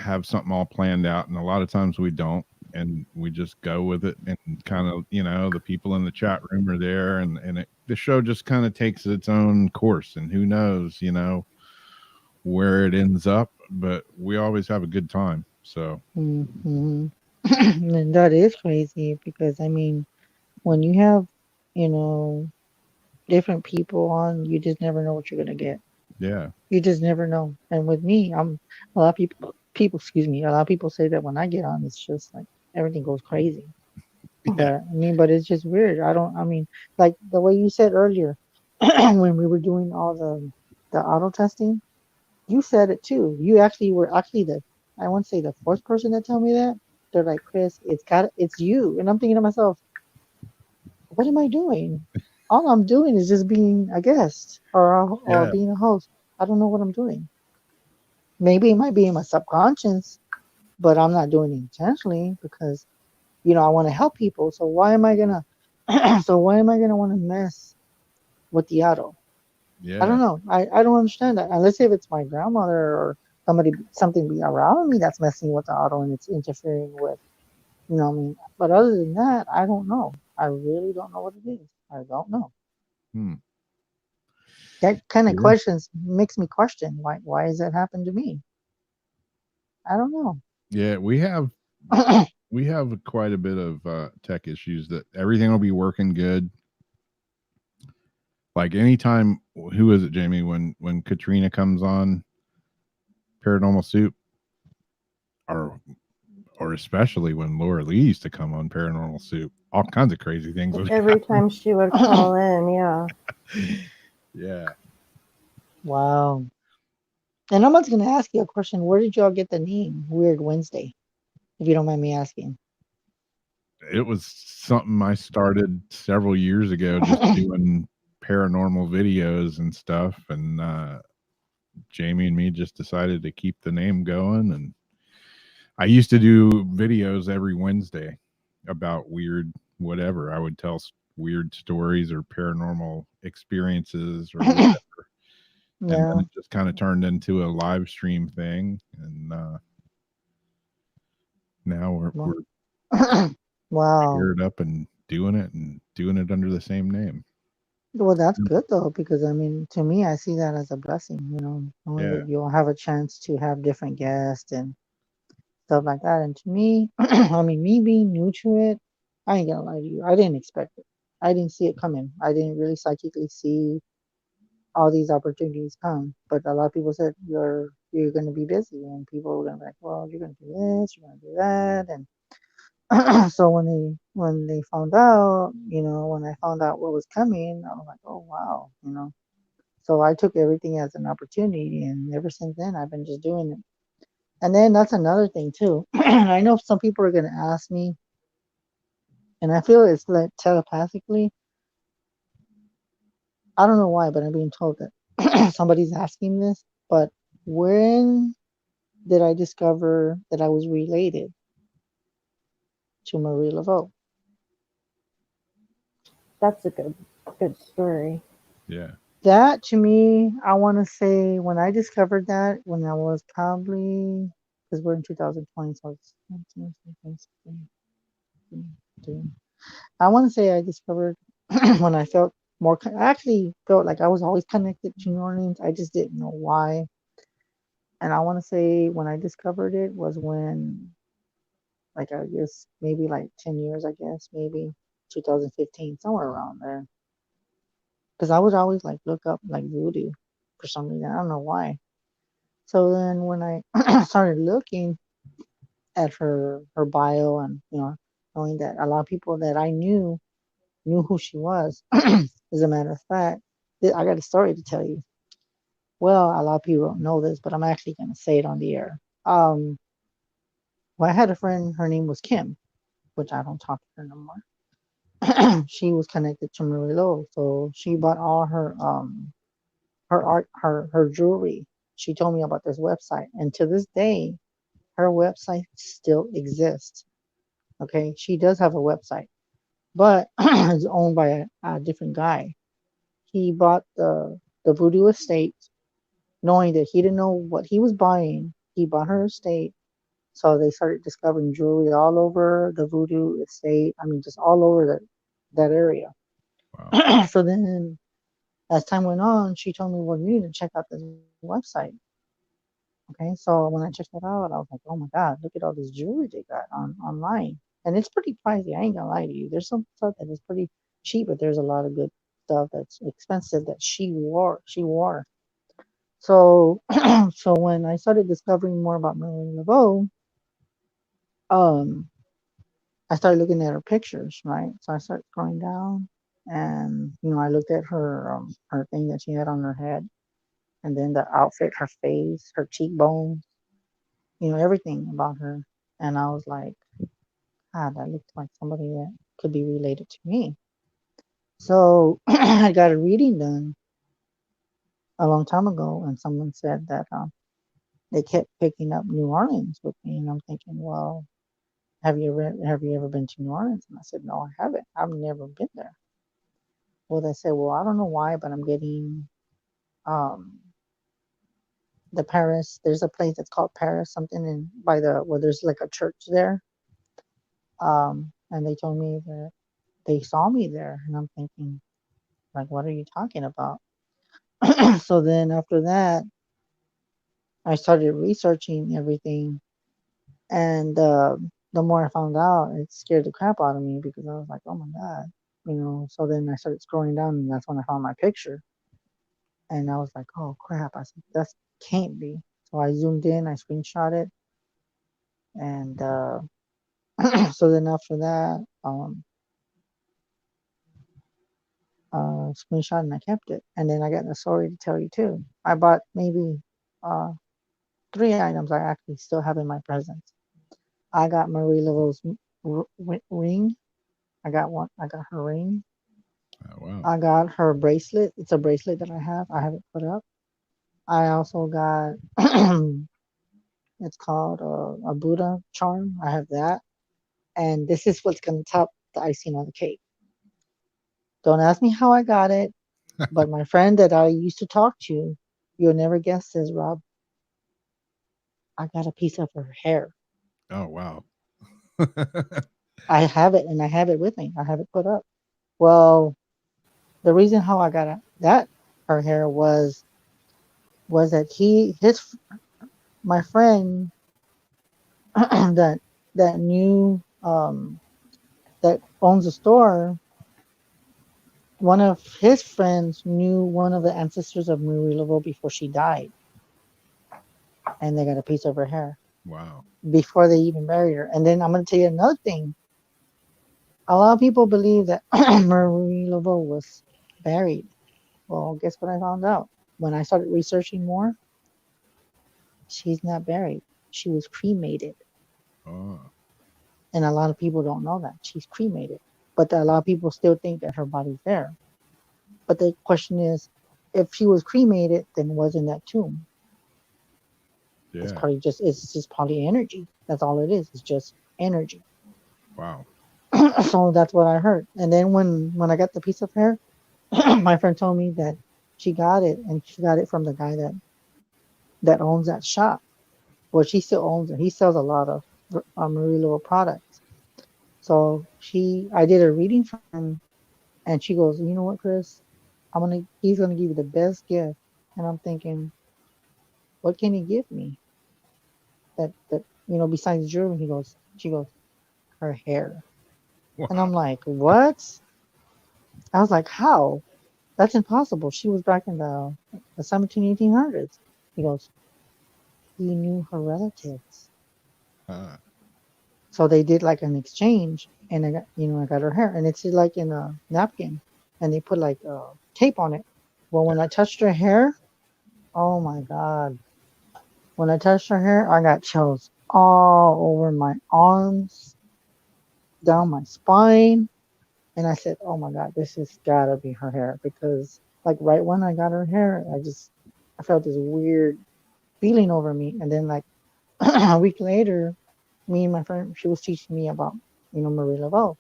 have something all planned out, and a lot of times we don't, and we just go with it, and kind of, the people in the chat room are there, and the show just kind of takes its own course, and who knows, where it ends up, but we always have a good time. So Mm-hmm. And that is crazy because I mean, when you have, you know, different people on, you just never know what you're gonna get. Yeah. You just never know. And with me, I'm a lot of people, excuse me, a lot of people say that when I get on, it's just like everything goes crazy. Yeah. But I mean, but it's just weird. I mean, like the way you said earlier, when we were doing all the auto testing, you said it too. You actually were actually I won't say the fourth person to tell me that. They're like, Chris, it's you. And I'm thinking to myself, what am I doing? All I'm doing is just being a guest or Yeah. being a host. I don't know what I'm doing. Maybe it might be in my subconscious, but I'm not doing it intentionally because I want to help people. So why am I gonna want to mess with the auto? I Yeah. don't know. I don't understand that. Unless if it's my grandmother or something be around me that's messing with the auto and it's interfering with, what I mean. But other than that, I don't know. I really don't know what it is. I don't know. Hmm. That kind of Yeah. questions makes me question why has that happened to me? I don't know. Yeah. We have quite a bit of tech issues that everything will be working good. Like anytime, who is it, Jamie? When Katrina comes on Paranormal Soup, or especially when Laura Lee used to come on Paranormal Soup, all kinds of crazy things would Every happen. time she would call in, yeah. Yeah. Wow. And I'm just gonna ask you a question. Where did y'all get the name Weird Wednesday? If you don't mind me asking. It was something I started several years ago, just doing paranormal videos and stuff, and Jamie and me just decided to keep the name going. And I used to do videos every Wednesday about weird whatever. I would tell weird stories or paranormal experiences or whatever. And then Yeah. it just kind of turned into a live stream thing. And now we're Wow. Wow. paired up and doing it under the same name. Well, that's good though, because I mean, to me, I see that as a blessing, knowing Yeah. that you'll have a chance to have different guests and stuff like that. And to me, I mean, me being new to it, I ain't gonna lie to you, I didn't expect it. I didn't see it coming. I didn't really psychically see all these opportunities come. But a lot of people said you're gonna be busy, and people were gonna be like, well, you're gonna do this, you're gonna do that, and so when they found out, when I found out what was coming, I was like, oh wow. So I took everything as an opportunity, and ever since then, I've been just doing it. And then that's another thing too. I know some people are gonna ask me, and I feel it's like telepathically. I don't know why, but I'm being told that somebody's asking this. But when did I discover that I was related to Marie Laveau? That's a good story. Yeah. That to me, I want to say when I discovered that when I was probably, because we're in 2020, so it's 19, 20, 20. I want to say I discovered when I felt I actually felt like I was always connected to New Orleans. I just didn't know why. And I want to say when I discovered it was when, like, I guess maybe like 10 years, I guess, maybe 2015, somewhere around there. Because I would always like look up like voodoo for some reason. I don't know why. So then when I started looking at her bio and knowing that a lot of people that I knew who she was. As a matter of fact, I got a story to tell you. Well, a lot of people don't know this, but I'm actually going to say it on the air. Well, I had a friend. Her name was Kim, which I don't talk to her no more. She was connected to Marie Lo, so she bought all her art, her jewelry. She told me about this website, and to this day, her website still exists. Okay, she does have a website, but it's owned by a different guy. He bought the Voodoo estate, knowing that he didn't know what he was buying. He bought her estate, so they started discovering jewelry all over the Voodoo estate. I mean, just all over that area. Wow. So then, as time went on, she told me, "Well, you need to check out this website." Okay, so when I checked it out, I was like, oh my God, look at all this jewelry they got online. And it's pretty pricey. I ain't gonna lie to you. There's some stuff that is pretty cheap, but there's a lot of good stuff that's expensive that she wore. She wore. So, so when I started discovering more about Marilyn Laveau, um, I started looking at her pictures, right? So I started scrolling down, and I looked at her thing that she had on her head, and then the outfit, her face, her cheekbones, everything about her, and I was like, God, that looks like somebody that could be related to me. So I got a reading done a long time ago, and someone said that they kept picking up New Orleans with me, and I'm thinking, well, have you ever been to New Orleans? And I said, no, I haven't. I've never been there. Well, they said, well, I don't know why, but I'm getting um the Paris. There's a place that's called Paris, something in by the well, there's like a church there. And they told me that they saw me there, and I'm thinking, like, what are you talking about? So then after that, I started researching everything, and the more I found out, it scared the crap out of me because I was like, oh my God. So then I started scrolling down, and that's when I found my picture, and I was like, oh crap! I said, that can't be. So I zoomed in, I screenshot it, and so then after that, screenshot, and I kept it. And then I got a story to tell you too. I bought maybe uh, 3 items I actually still have in my presence. I got Marie Laveau's ring. I got one. I got her ring. Oh, wow. I got her bracelet. It's a bracelet that I have. I have it put up. I also got it's called a Buddha charm. I have that. And this is what's gonna top the icing on the cake. Don't ask me how I got it, but my friend that I used to talk to, you'll never guess this, Rob. I got a piece of her hair. Oh, wow. I have it, and I have it with me. I have it put up. Well, the reason how I got that her hair was that my friend that that knew that owns a store. One of his friends knew one of the ancestors of Marie Laveau before she died, and they got a piece of her hair Wow. before they even buried her. And then I'm going to tell you another thing. A lot of people believe that Marie Laveau was buried. Well, guess what I found out? When I started researching more, she's not buried. She was cremated. Oh. And a lot of people don't know that. She's cremated. But a lot of people still think that her body's there. But the question is, if she was cremated, then was in that tomb? Yeah. It's just probably energy. That's all it is. It's just energy. Wow. So that's what I heard. And then when I got the piece of hair, my friend told me that she got it, and she got it from the guy that owns that shop. Well, she still owns it. He sells a lot of Marie Laveau products. So I did a reading for him, and she goes, you know what, Chris? He's gonna give you the best gift. And I'm thinking, what can he give me? That besides jewelry? She goes, her hair. Wow. And I'm like, what? I was like, how? That's impossible. She was back in the 1800s. He goes, he knew her relatives. So they did like an exchange, and I got her hair, and it's like in a napkin, and they put like tape on it. Well, when I touched her hair, oh my God. When I touched her hair, I got chills all over my arms, down my spine. And I said, oh my God, this has gotta be her hair. Because like right when I got her hair, I felt this weird feeling over me. And then like a week later, me and my friend, she was teaching me about, Marie Laveau.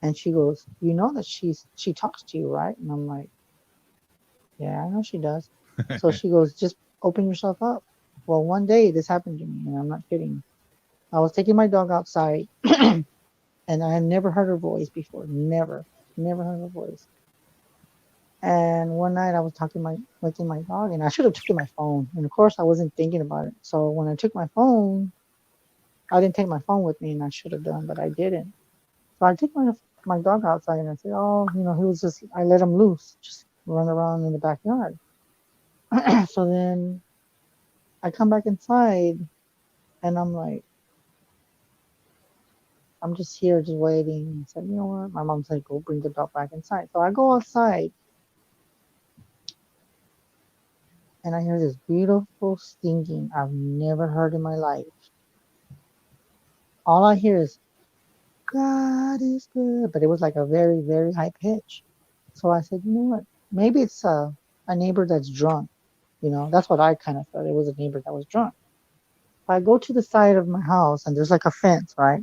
And she goes, you know that she talks to you, right? And I'm like, yeah, I know she does. So she goes, just open yourself up. Well, one day this happened to me, and I'm not kidding. I was taking my dog outside, and I had never heard her voice before. Never heard her voice. And one night I was talking with my dog, and I should have taken my phone. And of course, I wasn't thinking about it. So when I took my phone, I didn't take my phone with me, and I should have done, but I didn't. So I took my dog outside, and I said, "Oh, he was just I let him loose, just run around in the backyard." So then I come back inside, and I'm like, I'm just here, just waiting. I said, you know what? My mom said, go bring the dog back inside. So I go outside, and I hear this beautiful singing I've never heard in my life. All I hear is God is good, but it was like a very, very high pitch. So I said, you know what? Maybe it's a neighbor that's drunk. That's what I kind of thought. It was a neighbor that was drunk. I go to the side of my house, and there's like a fence, right?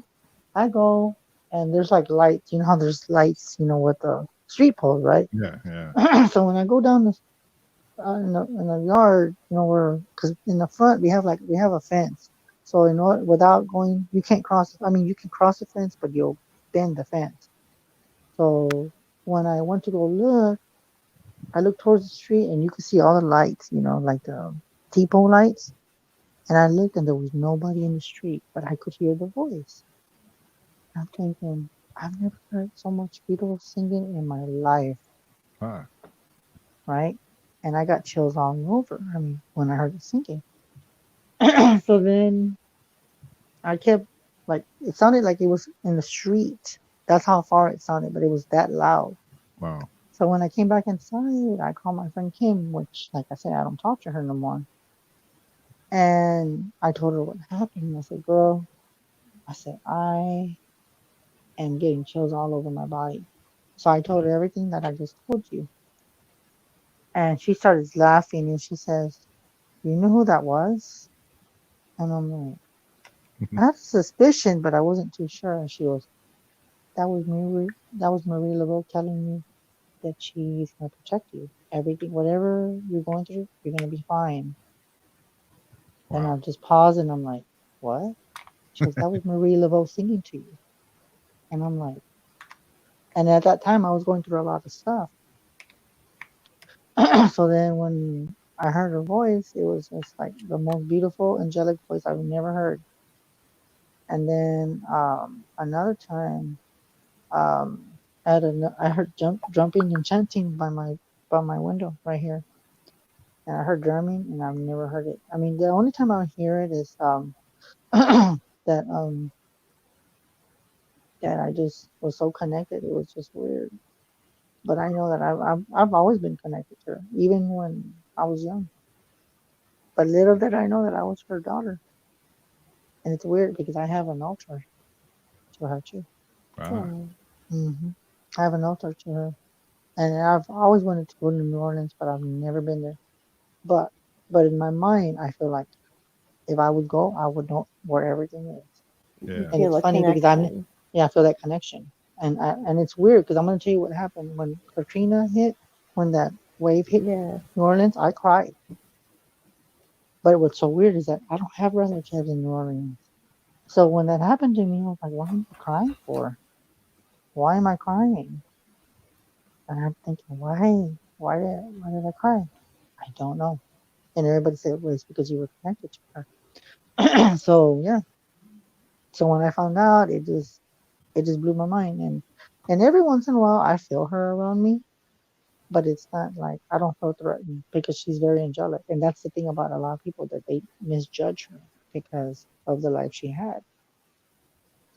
I go, and there's like lights. You know how there's lights, with the street poles, right? Yeah, yeah. So when I go down in the yard, because in the front we have a fence. So without going, you can't cross. I mean, you can cross the fence, but you'll bend the fence. So when I went to go look, I looked towards the street, and you could see all the lights, like the T-pole lights. And I looked, and there was nobody in the street, but I could hear the voice. I'm thinking, I've never heard so much beautiful singing in my life, Ah, right? And I got chills all over. I mean, when I heard the singing. So then I kept, like, it sounded like it was in the street. That's how far it sounded, but it was that loud. wow. So when I came back inside, I called my friend Kim, which, like I said, I don't talk to her no more. And I told her what happened. I said, girl, I am getting chills all over my body. So I told her everything that I just told you. And she started laughing, and she says, you know who that was? And I'm like, I had a suspicion, but I wasn't too sure. And she goes, that was Marie Laveau telling me that she's going to protect you. Everything, whatever you're going through, you're going to be fine. And Wow. I just pause, and I'm like, what? She goes, that was Marie Laveau singing to you. And I'm like, and at that time, I was going through a lot of stuff. So then when I heard her voice, it was just like the most beautiful, angelic voice I've never heard. And then another time, I heard jumping and chanting by my window right here, and I heard drumming, and I've never heard it. I mean, the only time I hear it is that that I just was so connected. It was just weird. But I know that I've always been connected to her, even when I was young. But little did I know that I was her daughter. And it's weird because I have an altar to her too. Ah, Oh, I have an altar to her, and I've always wanted to go to New Orleans, but I've never been there. But but in my mind, I feel like if I would go, I would know where everything is. you yeah. And feel it's a funny because connection. yeah, I feel that connection, and it's weird because I'm gonna tell you what happened when Katrina hit, when that wave hit Yeah. New Orleans. I cried, but what's so weird is that I don't have relatives in New Orleans. So when that happened to me, I was like, what am I crying for? Why am I crying? And I'm thinking, why? Why did I cry? I don't know. And everybody said, well, it's because you were connected to her. So yeah. So when I found out, it just blew my mind. And every once in a while, I feel her around me, but it's not like I don't feel threatened because she's very angelic. And that's the thing about a lot of people, that they misjudge her because of the life she had.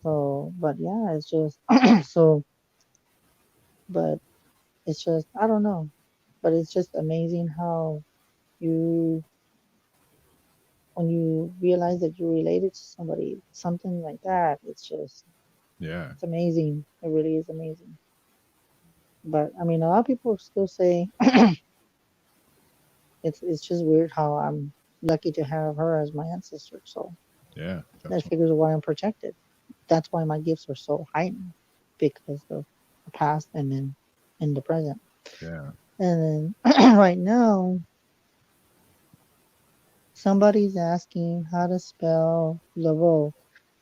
So, but yeah, it's just so. But it's just I don't know. But it's just amazing how you when you realize that you're related to somebody, something like that, Yeah. it's amazing. It really is amazing. But I mean, a lot of people still say it's just weird how I'm lucky to have her as my ancestor. So Yeah. that Definitely. figures why I'm protected. That's why my gifts are so heightened, because of the past and then in the present. Yeah. And then right now, somebody's asking how to spell Laveau.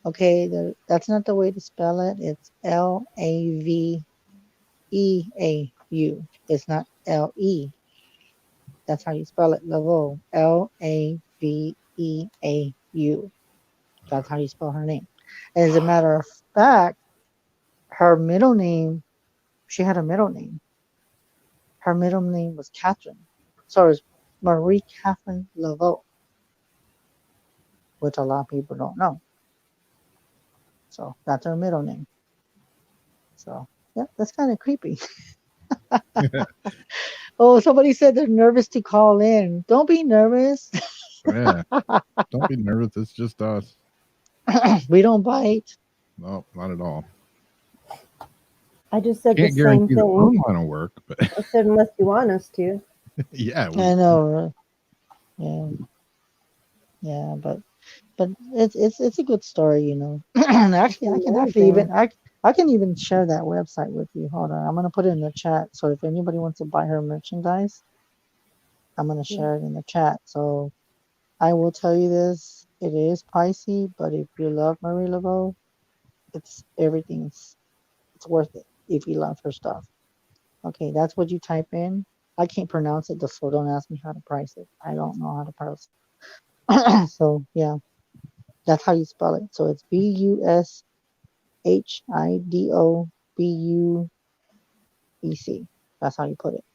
Okay, that's not the way to spell it. It's Laveeau. It's not L-E. That's how you spell it. Laveau. Laveau. That's how you spell her name. As a matter of fact, her middle name, she had a middle name. Her middle name was Catherine. So it's Marie Catherine Laveau, which a lot of people don't know. So that's her middle name. So yeah, that's kind of creepy. Oh, somebody said they're nervous to call in. Don't be nervous. Yeah. Don't be nervous. It's just us. We don't bite. No, not at all. I just said Can't the same guarantee the phone thing. line will work, but I said unless you want us to. yeah, I know. Yeah, yeah, but it's a good story, you know. And actually, I can actually even I can even share that website with you. Hold on, I'm gonna put it in the chat. So if anybody wants to buy her merchandise, I'm gonna share it in the chat. So I will tell you this: it is pricey, but if you love Marie Laveau, it's everything's it's worth it if you love her stuff. Okay, that's what you type in. I can't pronounce it, so don't ask me how to price it. I don't know how to price it. So yeah, that's how you spell it. So it's BUSHIDOBUEC. That's how you put it.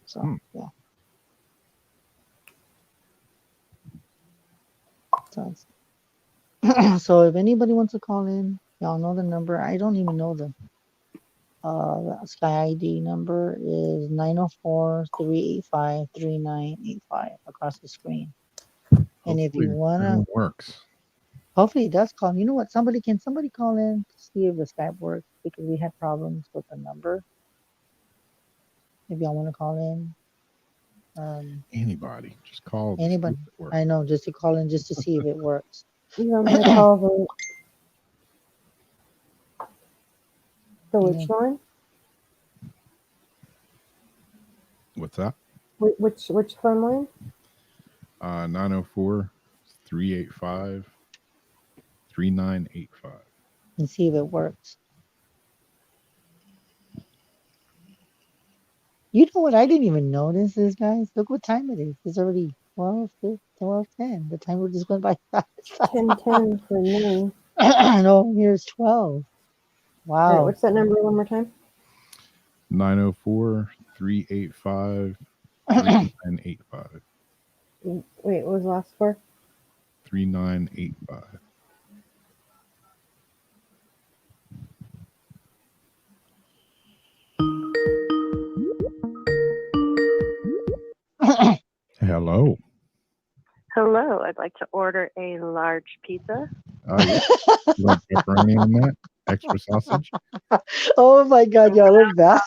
So yeah. So, so if anybody wants to call in, y'all know the number. I don't even know the Sky ID number is 904-385-3985 across the screen. And if you wanna, works. hopefully it does call. You know what? Somebody call in to see if the Skype works because we had problems with the number. If y'all want to call in, anybody, just call. Anybody, I know, just to call in just to see if it works. You want me to call the which line? What's that? Which phone line? 904-385-3985. And see if it works. You know what? I didn't even notice this, guys. Look what time it is. It's already 12:10. The timer just went by fast. 10:10 for me. No, here's 12. Wow. All right, what's that number one more time? 904-385-3985. Wait, what was the last four? 3985. Hello. Hello, I'd like to order a large pizza. Yeah. You want pepperoni on that? Extra sausage? Oh my God, y'all are bad.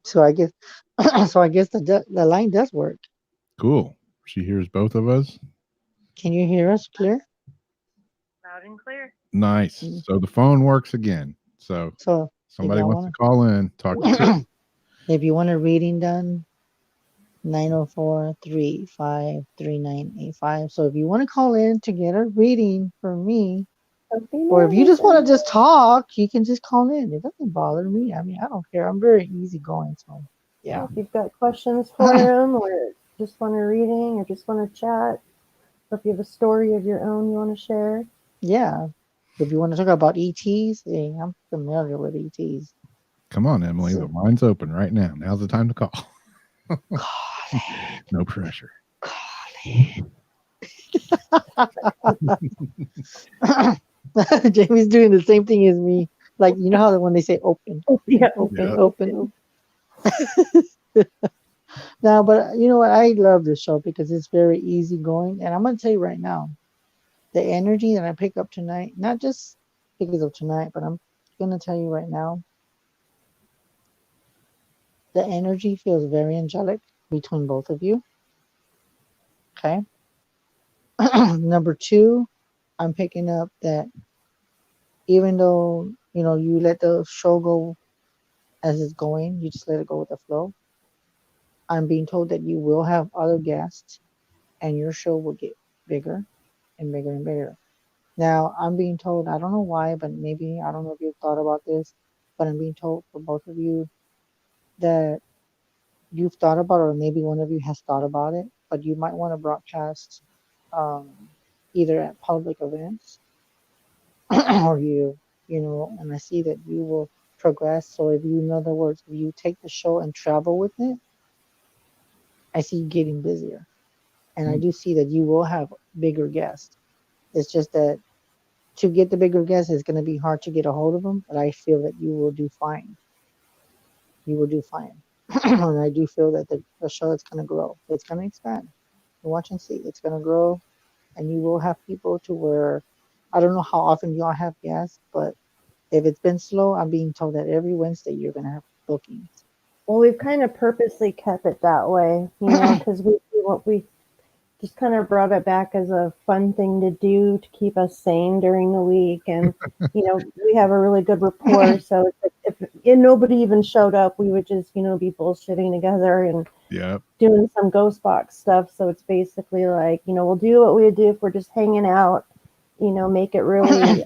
So I guess the line does work. Cool. She hears both of us. Can you hear us clear? Loud and clear. Nice. So the phone works again. So somebody wants to call in, talk to Chris. If you want a reading done, 904-385-3985. So if you want to call in to get a reading from me, or if you just want to just talk, you can just call in. It doesn't bother me. I mean, I don't care. I'm very easygoing. So yeah. If you've got questions for him, or just want a reading, or just want to chat, or if you have a story of your own you want to share. Yeah. If you want to talk about ETs, hey, I'm familiar with ETs. Come on, Emily. The line's open right now. Now's the time to call. No pressure. Jamie's doing the same thing as me. Like, you know how when they say open, open. Now, but you know what? I love this show because it's very easygoing. And I'm going to tell you right now, the energy that I pick up tonight, not just because of tonight, but I'm going to tell you right now, the energy feels very angelic between both of you. Okay. Number two, I'm picking up that even though, you know, you let the show go as it's going, you just let it go with the flow. I'm being told that you will have other guests and your show will get bigger and bigger and bigger. Now, I'm being told, I don't know why, but maybe, I don't know if you've thought about this, but I'm being told for both of you that you've thought about, or maybe one of you has thought about it, but you might want to broadcast um, either at public events or you know, and I see that you will progress. So if you, in other words, if you take the show and travel with it, I see you getting busier. And I do see that you will have bigger guests. It's just that to get the bigger guests, it's going to be hard to get a hold of them, but I feel that you will do fine. You will do fine. And I do feel that the show is going to grow. It's going to expand. Watch and see. It's going to grow, and you will have people to where I don't know how often y'all have guests, but if it's been slow, I'm being told that every Wednesday you're going to have bookings. Well, we've kind of purposely kept it that way, you know, because we just kind of brought it back as a fun thing to do to keep us sane during the week. And, you know, we have a really good rapport. So if nobody even showed up, we would just, you know, be bullshitting together and doing some ghost box stuff. So it's basically like, you know, we'll do what we would do if we're just hanging out, you know, make it really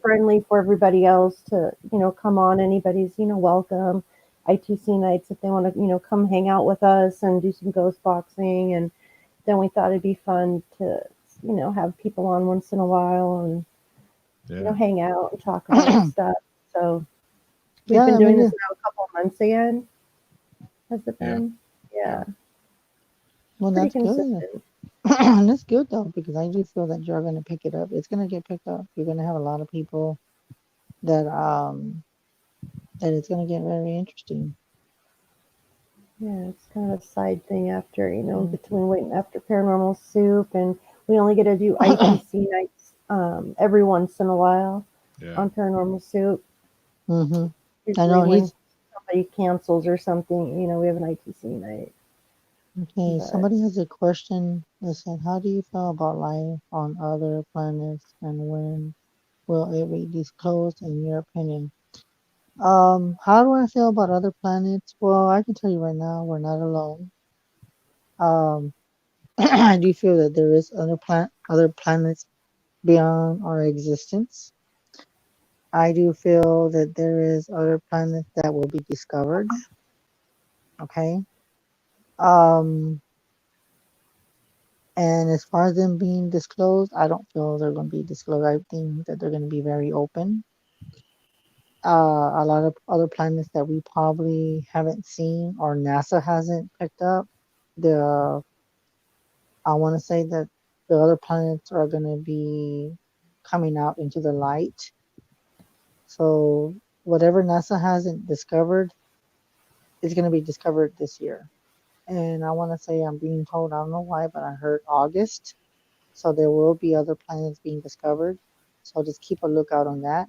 friendly for everybody else to, you know, come on. Anybody's, you know, welcome. ITC nights if they want to, you know, come hang out with us and do some ghost boxing. And then we thought it'd be fun to, you know, have people on once in a while and, you know, hang out and talk about stuff. So we've been doing this now a couple of months again. Has it been? Yeah. Well, Pretty that's consistent. good. And that's good though, because I do feel that you're going to pick it up. It's going to get picked up. You're going to have a lot of people that it's going to get very interesting. Yeah, it's kind of a side thing after, you know, between waiting after Paranormal Soup, and we only get to do ITC nights every once in a while on Paranormal Soup. Mm-hmm. I Usually know when somebody cancels or something, you know, we have an ITC night. Okay, But somebody has a question that said, how do you feel about life on other planets and when will it be disclosed in your opinion? How do I feel about other planets? Well, I can tell you right now, we're not alone. I do feel that there is other planets beyond our existence. I do feel that there is other planets that will be discovered. Okay. Um, And as far as them being disclosed, I don't feel they're going to be disclosed. I think that they're going to be very open. A lot of other planets that we probably haven't seen or NASA hasn't picked up. The I want to say that the other planets are going to be coming out into the light. So whatever NASA hasn't discovered is going to be discovered this year. And I want to say I'm being told, I don't know why, but I heard August. So there will be other planets being discovered. So just keep a lookout on that.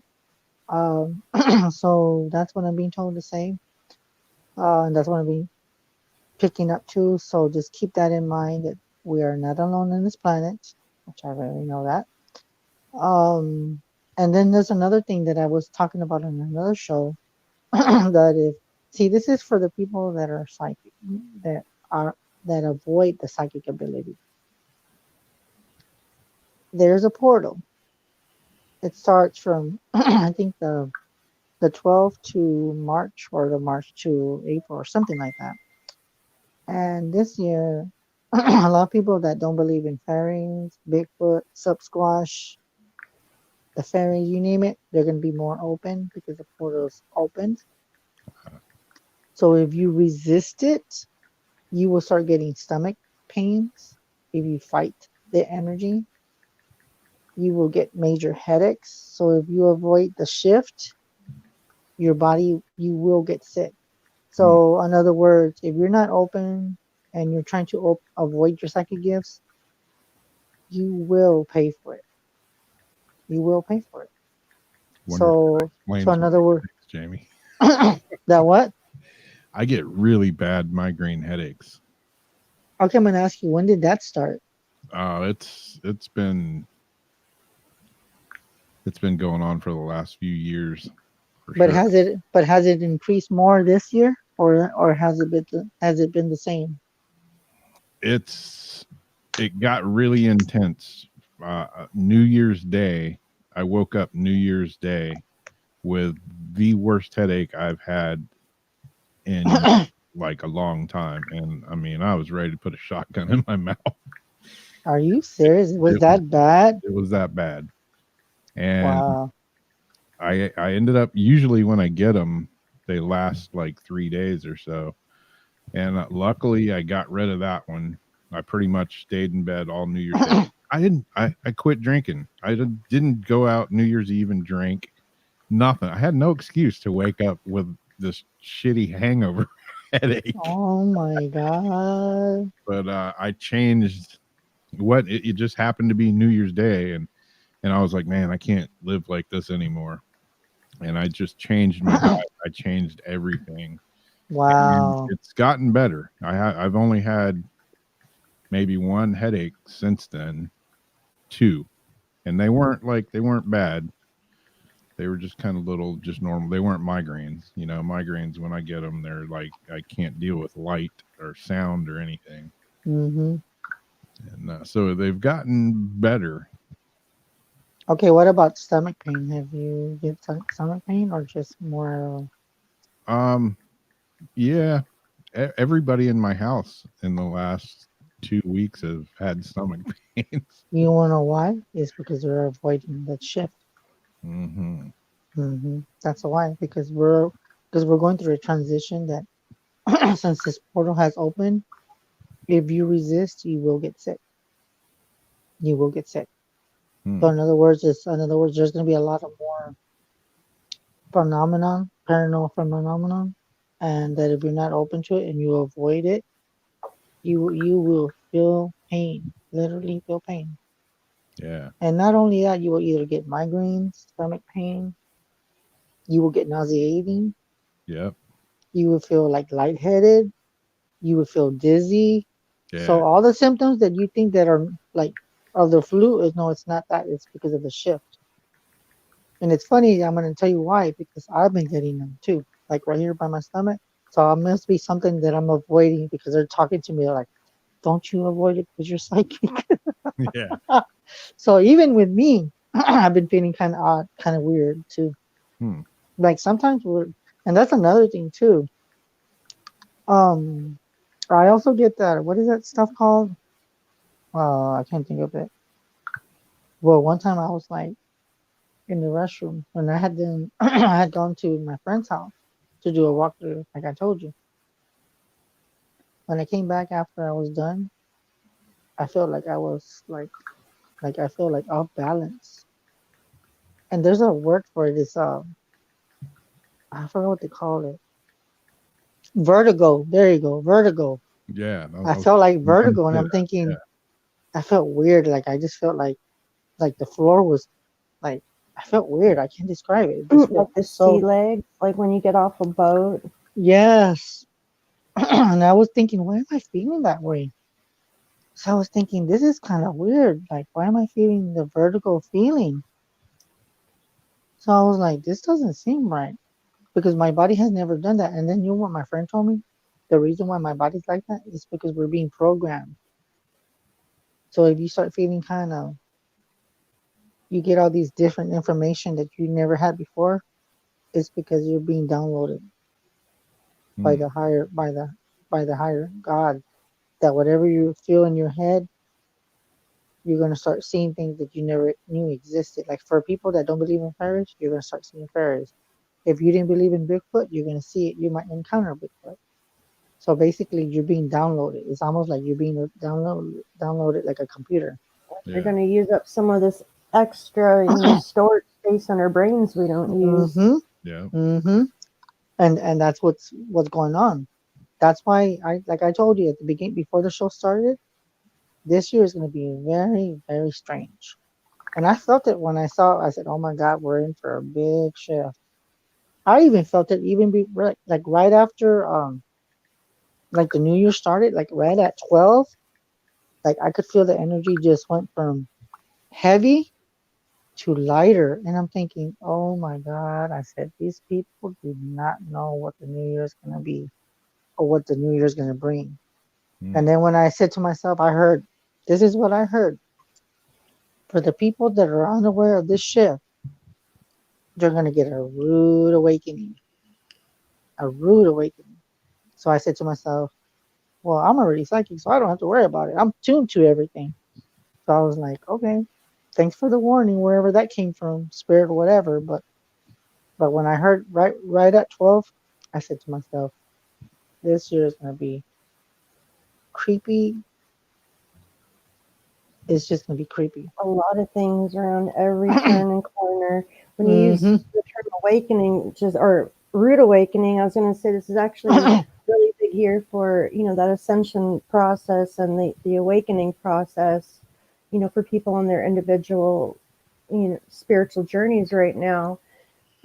So that's what I'm being told to say. And that's what I'm being picking up too. So just keep that in mind that we are not alone on this planet, which I already know that. And then there's another thing that I was talking about in another show that see, this is for the people that are psychic, that are that avoid the psychic ability. There's a portal. It starts from I think the 12th to March or the March to April or something like that. And this year, a lot of people that don't believe in fairies, Bigfoot, Subsquash, the fairies, you name it, they're going to be more open because the portal's opened. So if you resist it, you will start getting stomach pains. If you fight the energy, you will get major headaches. So if you avoid the shift, your body, you will get sick. So, in other words, if you're not open and you're trying to avoid your psychic gifts, you will pay for it. You will pay for it. So in other words, Jamie, that what? I get really bad migraine headaches. Okay, I'm gonna ask you, when did that start? It's been going on for the last few years. But has it increased more this year, or has it been the same? It got really intense. New Year's Day, I woke up New Year's Day with the worst headache I've had in like a long time. And I mean, I was ready to put a shotgun in my mouth. Are you serious? Was It that bad? It was that bad. And Wow. I ended up, usually when I get them, they last like 3 days or so. And luckily I got rid of that one. I pretty much stayed in bed all New Year's Day. I quit drinking. I didn't go out New Year's Eve and drink. Nothing. I had no excuse to wake up with this shitty hangover headache. Oh my God. But I changed it just happened to be New Year's Day, and I was like, man, I can't live like this anymore. And I just changed my diet. I changed everything. And Wow. it's gotten better. I've only had maybe one headache since then, two, and they weren't bad. They were just kind of little, just normal. They weren't migraines. You know, migraines, when I get them, they're like, I can't deal with light or sound or anything. Mm-hmm. And so they've gotten better. Okay, what about stomach pain? Have you get stomach pain or just more? Yeah, everybody in my house in the last 2 weeks have had stomach pains. You want to know why? It's because they're avoiding that shift. Mm-hmm. Mm-hmm. That's why. Because we're going through a transition that since this portal has opened, if you resist, you will get sick. You will get sick. So in other words, there's going to be a lot of more paranormal phenomenon, and that if you're not open to it and you avoid it, you will feel pain, literally feel pain. Yeah. And not only that, you will either get migraines, stomach pain, you will get nauseating, Yep. you will feel like lightheaded, you will feel dizzy. So Yeah. all the symptoms that you think that are like of the flu is no, it's not that. It's because of the shift. And it's funny, I'm going to tell you why, because I've been getting them too, like right here by my stomach. So it must be something that I'm avoiding because they're talking to me like, don't you avoid it because you're psychic. Yeah. So even with me, I've been feeling kind of odd, kind of weird too. Like sometimes and that's another thing too. I also get that, what is that stuff called? I can't think of it. Well, one time I was like in the restroom when I had done, I had gone to my friend's house to do a walkthrough, like I told you. When I came back after I was done, I felt like I was like I feel like off balance. And there's a word for it. It's I forgot what they call it. Vertigo. There you go. Vertigo. Yeah. I felt like was gonna vertigo, and say I'm that, thinking I felt weird. Like I just felt like the floor was like I felt weird. I can't describe it. It just Like felt the sea so. legs, like when you get off a boat. Yes. And I was thinking, why am I feeling that way? So I was thinking, this is kind of weird. Like, why am I feeling the vertigo feeling? So I was like, this doesn't seem right because my body has never done that. And then you know what my friend told me? The reason why my body's like that is because we're being programmed. So if you start feeling kind of, you get all these different information that you never had before, it's because you're being downloaded by the higher, by the higher God. That whatever you feel in your head, you're gonna start seeing things that you never knew existed. Like for people that don't believe in fairies, you're gonna start seeing fairies. If you didn't believe in Bigfoot, you're gonna see it. You might encounter Bigfoot. So basically, you're being downloaded. It's almost like you're being downloaded like a computer. We're going to use up some of this extra, storage space in our brains we don't use. Mm-hmm. Yeah. Mm-hmm. And that's what's going on. That's why I told you at the beginning before the show started, this year is going to be very, very strange. And I felt it when I said, oh my God, we're in for a big shift. I even felt it like right after like the new year started, like right at 12, like I could feel the energy just went from heavy to lighter. And I'm thinking, oh my God, I said, these people do not know what the new year is going to be or what the new year is going to bring. And then when I said to myself, this is what I heard. For the people that are unaware of this shift, you're gonna get a rude awakening, a rude awakening. So I said to myself, well, I'm already psychic, so I don't have to worry about it. I'm tuned to everything. So I was like, okay, thanks for the warning, wherever that came from, spirit or whatever. But when I heard right at 12, I said to myself, this year is gonna be creepy. It's just gonna be creepy. A lot of things around every turn and corner. When you use Mm-hmm. the term awakening, just or rude awakening, I was going to say this is actually a really big year for that ascension process and the awakening process. For people on their individual spiritual journeys right now.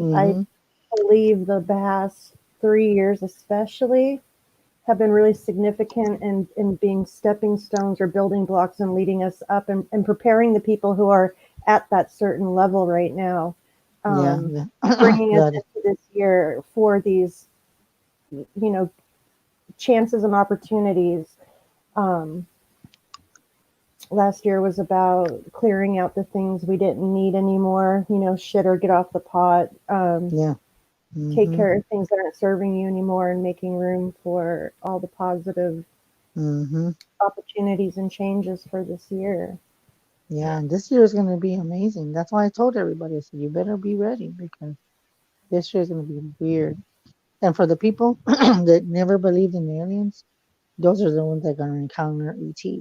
I Mm-hmm. believe the past 3 years, especially, have been really significant in being stepping stones or building blocks and leading us up and preparing the people who are at that certain level right now, Yeah, um, yeah. bringing us That is, into this year for these, chances and opportunities. Um, Last year was about clearing out the things we didn't need anymore, shit or get off the pot. yeah. Take Mm-hmm. care of things that aren't serving you anymore and making room for all the positive Mm-hmm. opportunities and changes for this year. Yeah, and this year is gonna be amazing. That's why I told everybody, I said, you better be ready because this year is gonna be weird. And for the people that never believed in aliens, those are the ones that are gonna encounter ET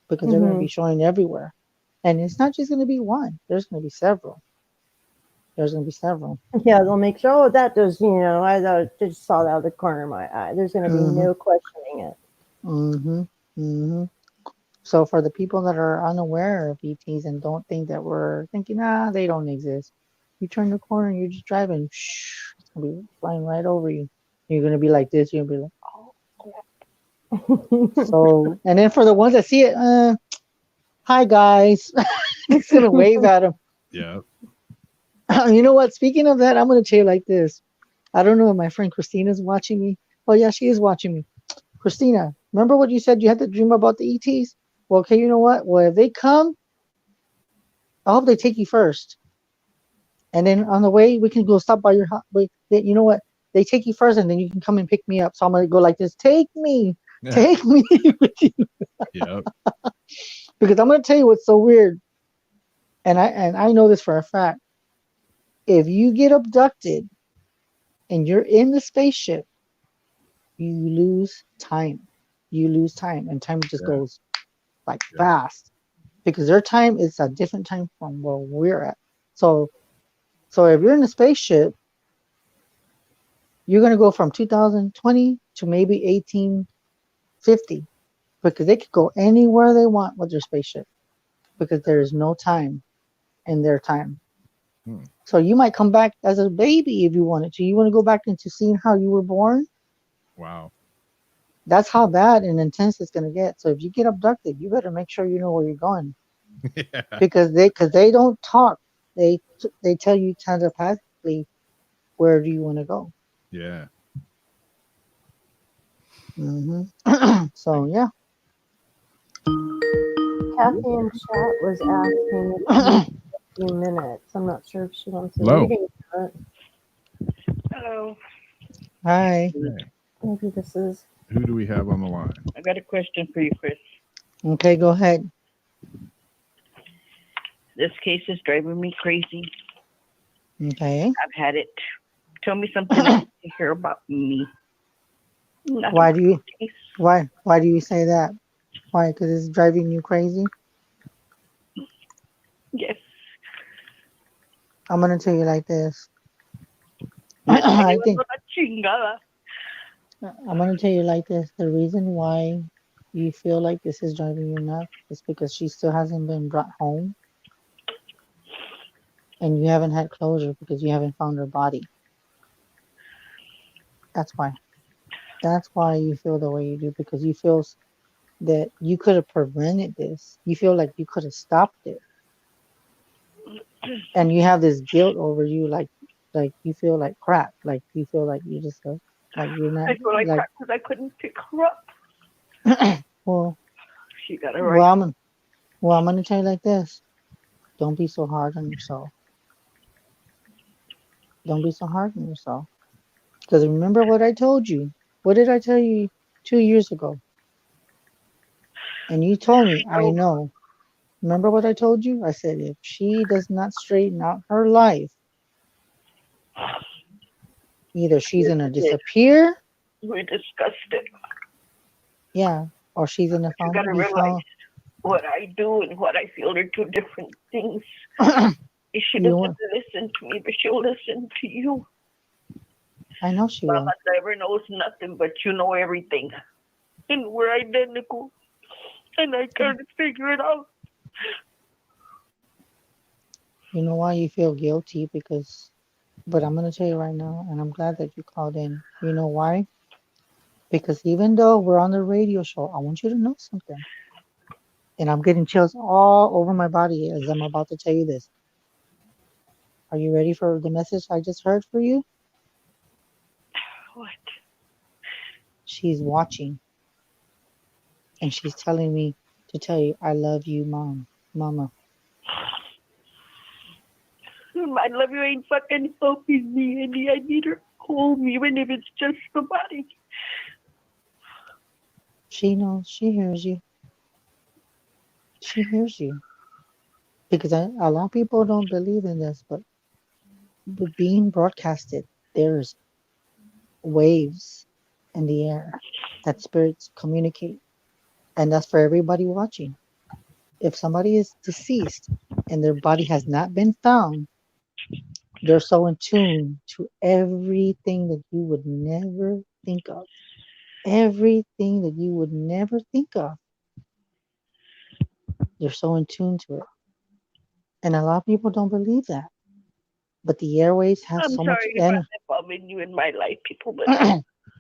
because they're gonna Hmm. be showing everywhere. And it's not just gonna be one. There's gonna be several. There's gonna be several. Yeah, they'll make sure. Oh, that does. Just saw that out of the corner of my eye. There's going to be Mm-hmm. no questioning it. Mm-hmm. Mm-hmm. So for the people that are unaware of ETs and don't think that we're thinking, they don't exist, you turn the corner and you're just driving, it's gonna be flying right over you. You're gonna be like this. You're gonna be like, so. And then for the ones that see it, hi guys, it's gonna wave at them. Yeah. You know what? Speaking of that, I'm gonna tell you like this. I don't know if my friend Christina's watching me. Oh yeah, she is watching me. Christina, remember what you said you had to dream about the ETs? Well, okay, you know what? Well, if they come, I hope they take you first. And then on the way, we can go stop by your house. Wait, you know what? They take you first, and then you can come and pick me up. So I'm gonna go like this. Yeah. Take me with you, Yep. because I'm gonna tell you what's so weird. And I know this for a fact. If you get abducted and you're in the spaceship, you lose time. You lose time, and time just Yeah. goes like Yeah. fast because their time is a different time from where we're at. So, so if you're in a spaceship, you're gonna go from 2020 to maybe 1850 because they could go anywhere they want with their spaceship because there is no time in their time. Hmm. So you might come back as a baby if you wanted to. You want to go back into seeing how you were born. Wow. That's how bad and intense it's gonna get. So if you get abducted, you better make sure you know where you're going Yeah. because they don't talk. They tell you telepathically where do you want to go. Yeah. So yeah. Kathy in chat was asking if you need a few minutes. I'm not sure if she wants a Hello. reading. But Hello. Hi. Hey. maybe this is. Who do we have on the line? I got a question for you, Chris. Okay, go ahead. This case is driving me crazy. Okay. I've had it. Tell me something I need to hear about me. Not Why about do you the case. why do you say that? Why? Because it's driving you crazy. Yes. I'm gonna tell you like this. Me está I llevando think la chingada. I'm gonna tell you like this. The reason why you feel like this is driving you nuts is because she still hasn't been brought home, and you haven't had closure because you haven't found her body. That's why. That's why you feel the way you do because you feel that you could have prevented this. You feel like you could have stopped it, and you have this guilt over you, like you feel like crap, like you feel like you just like you're not I feel like like. crap because I couldn't pick her up. Well, She got it right. I'm gonna tell you like this. Don't be so hard on yourself. Don't be so hard on yourself. Because remember what I told you. What did I tell you 2 years ago? And you told me, I know. Remember what I told you? I said, if she does not straighten out her life, either she's Yes, going to you did. disappear, We discussed it. yeah, or she's going You to gotta be realize found. what I do and what I feel are two different things. She You doesn't want, listen to me, but she'll listen to you. I know she will. Mama never knows nothing, but you know everything. And we're identical. And I can't figure it out. You know why you feel guilty? Because, but I'm going to tell you right now, and I'm glad that you called in. You know why? Because even though we're on the radio show, I want you to know something. And I'm getting chills all over my body as I'm about to tell you this. Are you ready for the message I just heard for you? What? She's watching. And she's telling me to tell you, I love you, Mama. I love you ain't fucking helping me, Andy. I need her home, even if it's just the body. She knows. She hears you. She hears you. Because a lot of people don't believe in this, but being broadcasted, there's waves in the air that spirits communicate. And that's for everybody watching. If somebody is deceased and their body has not been found, they're so in tune to everything that you would never think of. Everything that you would never think of. They're so in tune to it. And a lot of people don't believe that. But the airways have I'm so much sorry if I'm energy. involving you in my life, people, but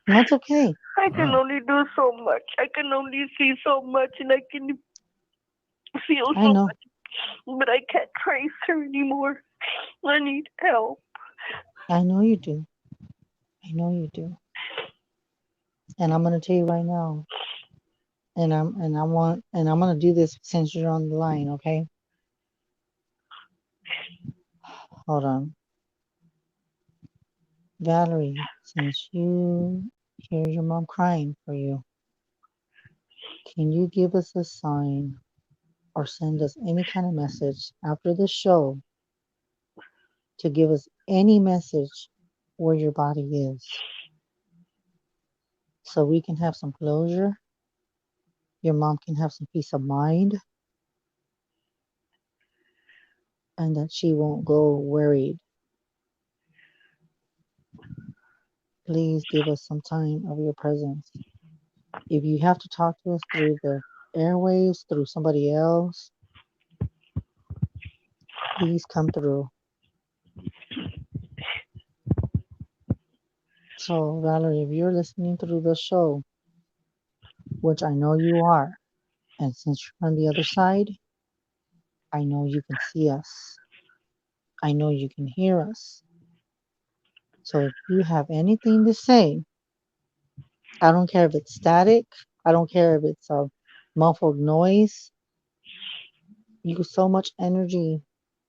No, it's okay. I can only do so much. I can only see so much, and I can feel I so know. much. But I can't trace her anymore. I need help. I know you do. I know you do. And I'm gonna tell you right now. And I'm gonna do this since you're on the line, okay? Hold on. Valerie, since you hear your mom crying for you, can you give us a sign or send us any kind of message after the show to give us any message where your body is so we can have some closure? Your mom can have some peace of mind and that she won't go worried. Please give us some time of your presence. If you have to talk to us through the airwaves, through somebody else, please come through. So, Valerie, if you're listening through the show, which I know you are, and since you're on the other side, I know you can see us. I know you can hear us. So if you have anything to say, I don't care if it's static, I don't care if it's a muffled noise, use so much energy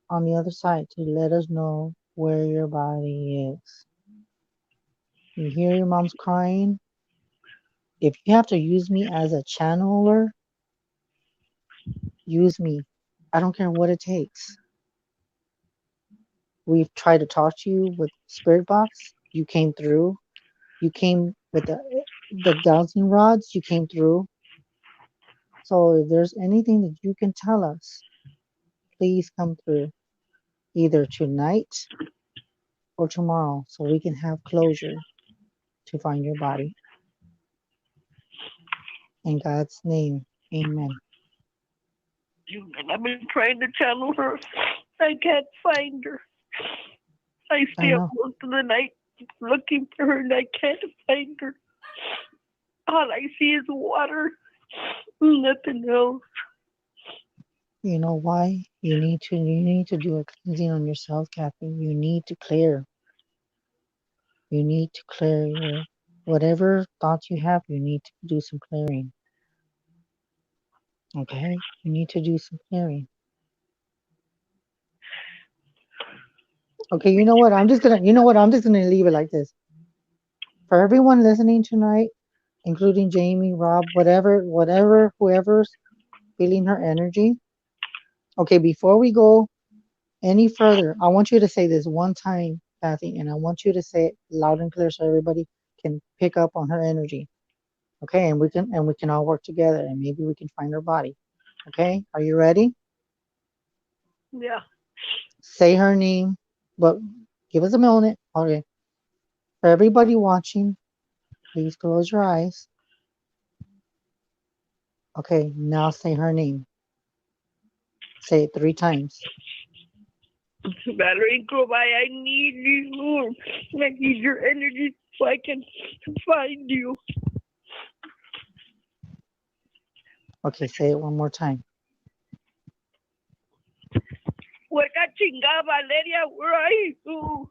on the other side to let us know where your body is. You hear your mom's crying. If you have to use me as a channeler, use me. I don't care what it takes. We've tried to talk to you with Spirit Box. You came through. You came with the dowsing rods. You came through. So if there's anything that you can tell us, please come through either tonight or tomorrow so we can have closure to find your body. In God's name, amen. And I've been trying to channel her. I can't find her. I stay up most of the night looking for her, and I can't find her. All I see is water, nothing else. You know why? You need to do a cleansing on yourself, Kathy. You need to clear. You need to clear your whatever thoughts you have. You need to do some clearing. Okay? You need to do some clearing. Okay, you know what? I'm just gonna. You know what? I'm just gonna leave it like this. For everyone listening tonight, including Jamie, Rob, whoever's feeling her energy. Okay, before we go any further, I want you to say this one time, Kathy, and I want you to say it loud and clear so everybody can pick up on her energy. Okay, and we can all work together and maybe we can find her body. Okay, are you ready? Yeah. Say her name, but give us a moment. Okay. For everybody watching, please close your eyes. Okay, now say her name. Say it 3 times. Valerie Crovai, I need you. I need your energy so I can find you. Okay, say it one more time. Hueca chingada, Valeria, where are you?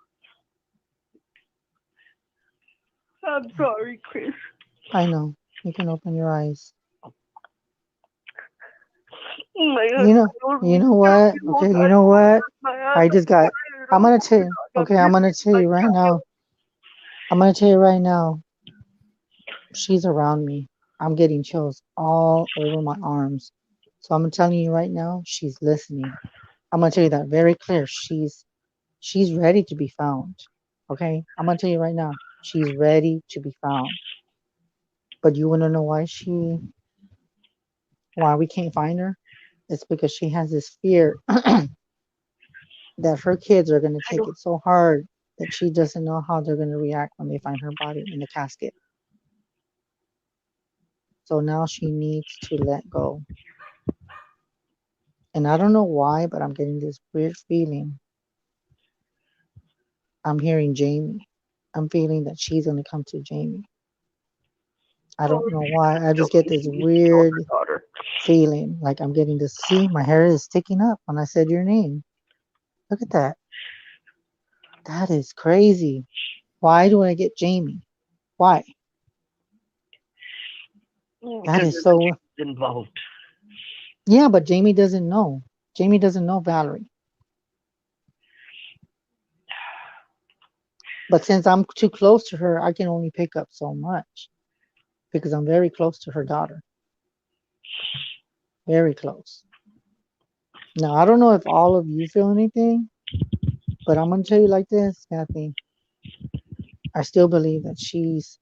I'm sorry, Chris. I know. You can open your eyes. My You know what? Okay, you know what? I just got. I'm gonna tell you. Okay, I'm gonna tell you right now. I'm gonna tell you right now. She's around me. I'm getting chills all over my arms. So I'm telling you right now, she's listening. I'm gonna tell you that very clear. She's ready to be found. Okay, I'm gonna tell you right now, she's ready to be found. But you wanna know why we can't find her? It's because she has this fear that her kids are gonna take it so hard that she doesn't know how they're gonna react when they find her body in the casket. So now she needs to let go. And I don't know why, but I'm getting this weird feeling. I'm hearing Jamie. I'm feeling that she's gonna come to Jamie. I don't know why. I just get this weird feeling. Like I'm getting this. See, my hair is sticking up when I said your name. Look at that. That is crazy. Why do I get Jamie? Why? That is so involved. Yeah, but Jamie doesn't know. Jamie doesn't know Valerie. But since I'm too close to her, I can only pick up so much because I'm very close to her daughter. Very close. Now, I don't know if all of you feel anything, but I'm going to tell you like this, Kathy. I still believe that she's.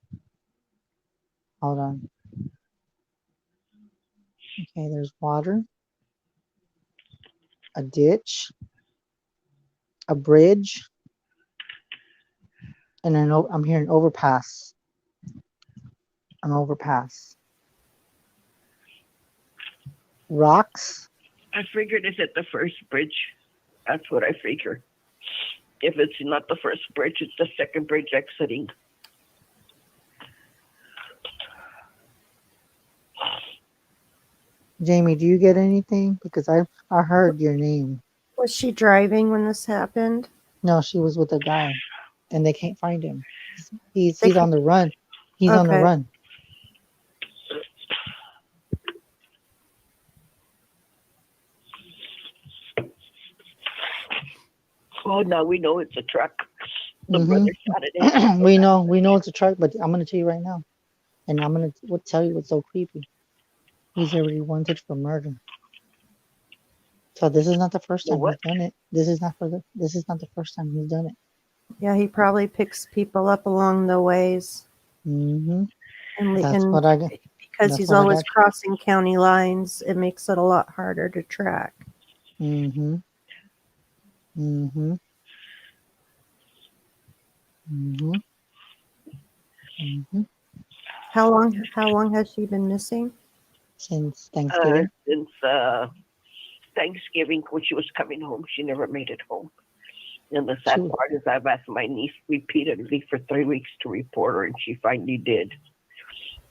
Hold on. Okay, there's water, a ditch, a bridge, and I'm hearing overpass. An overpass. Rocks. I figured it's at the first bridge. That's what I figure. If it's not the first bridge, it's the second bridge exiting. Jamie, do you get anything? Because I heard your name. Was she driving when this happened? No, she was with a guy, and they can't find him. He's on the run. He's on the run. Well, now we know it's a truck. The brother shot it in. We know it's a truck, but I'm gonna tell you right now, and I'm gonna tell you what's so creepy. He's already wanted for murder. So this is not the first time he's done it. This is not the first time he's done it. Yeah, he probably picks people up along the ways. Mm-hmm. And what I get. Because he's always crossing county lines, it makes it a lot harder to track. Mm-hmm. Mm-hmm. Mm-hmm. Mm-hmm. How long has she been missing? Since Thanksgiving. Since Thanksgiving, when she was coming home, she never made it home. And the sad part is I've asked my niece repeatedly for 3 weeks to report her, and she finally did.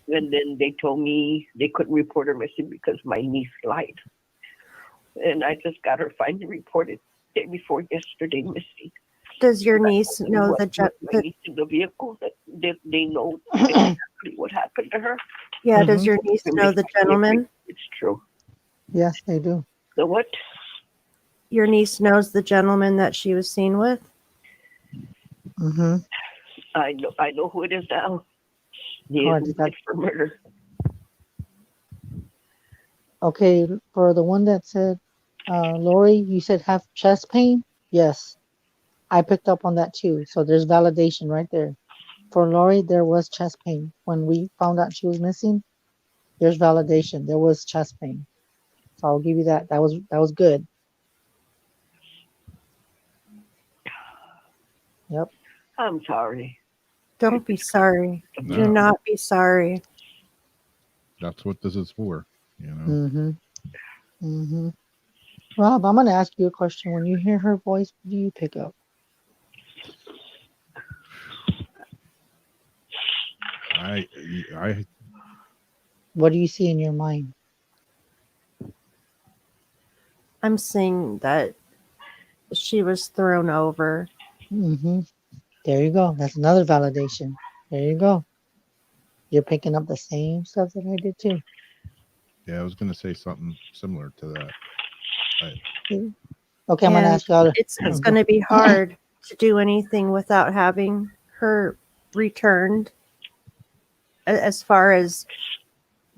And then they told me they couldn't report her missing because my niece lied. And I just got her finally reported day before yesterday missing. Does your niece know the vehicle that they know exactly what happened to her? Yeah, does your niece know the gentleman? It's true. Yes, they do. The what? Your niece knows the gentleman that she was seen with? Mm-hmm. I know who it is now. He All is right, wanted for murder. okay. For the one that said, Lori, you said have chest pain. Yes, I picked up on that too. So there's validation right there. For Lori, there was chest pain when we found out she was missing. There's validation. There was chest pain. So I'll give you that. That was good. Yep. I'm sorry. Don't be sorry. No. Do not be sorry. That's what this is for. You know. Mm-hmm. Mm-hmm. Rob, I'm gonna ask you a question. When you hear her voice, what do you pick up? I What do you see in your mind? I'm seeing that she was thrown over. Mm-hmm. There you go. That's another validation. There you go. You're picking up the same stuff that I did too. Yeah, I was going to say something similar to that. Okay, I'm gonna And ask you all. it's going to be hard to do anything without having her returned. As far as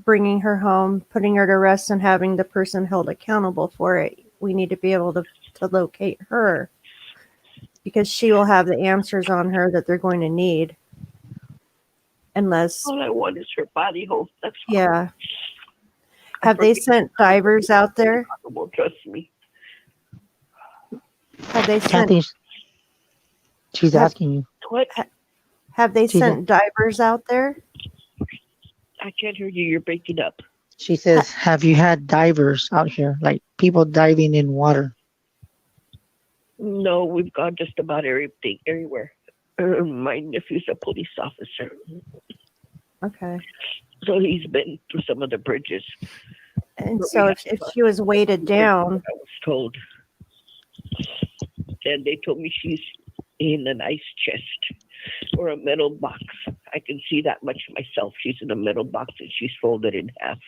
bringing her home, putting her to rest, and having the person held accountable for it, we need to be able to locate her, because she will have the answers on her that they're going to need. Unless, all I want is her body home. That's all. yeah. Have they sent divers out there? Trust me. Have they sent? Kathy, she's asking you. What? Have they She's sent divers out there? I can't hear you. You're breaking up. She says, "Have you had divers out here, like people diving in water?" No, we've gone just about everything, everywhere. My nephew's a police officer. Okay. So he's been through some of the bridges. And But so we if she was weighted down, I was told. And they told me she's in an ice chest or a metal box. I can see that much myself. She's in a metal box and she's folded in half.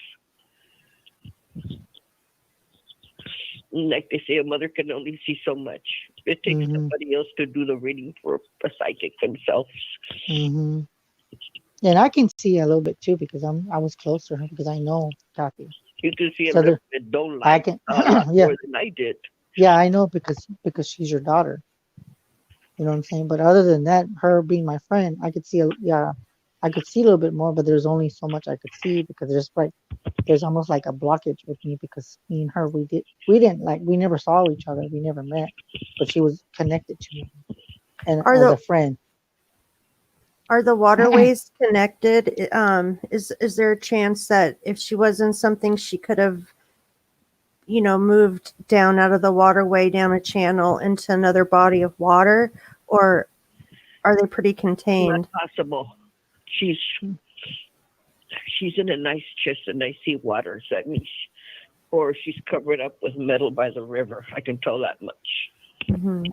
Like they say, a mother can only see so much. It takes somebody else to do the reading for a psychic themselves. Mm-hmm. And I can see a little bit too because I was close to her because I know Kathy. You can see So a there, that don't I like can, a lot yeah, more than I did. yeah, I know because she's your daughter. You know what I'm saying? But other than that, her being my friend, I could see, yeah, I could see a little bit more, but there's only so much I could see because there's almost like a blockage with me because me and her, we never saw each other. We never met, but she was connected to me and as a friend. are the waterways connected? Is there a chance that if she was in something, she could have, moved down out of the waterway, down a channel into another body of water, or are they pretty contained? Not possible. She's in a nice chest and I see water. So that means, or she's covered up with metal by the river. I can tell that much. Mm-hmm.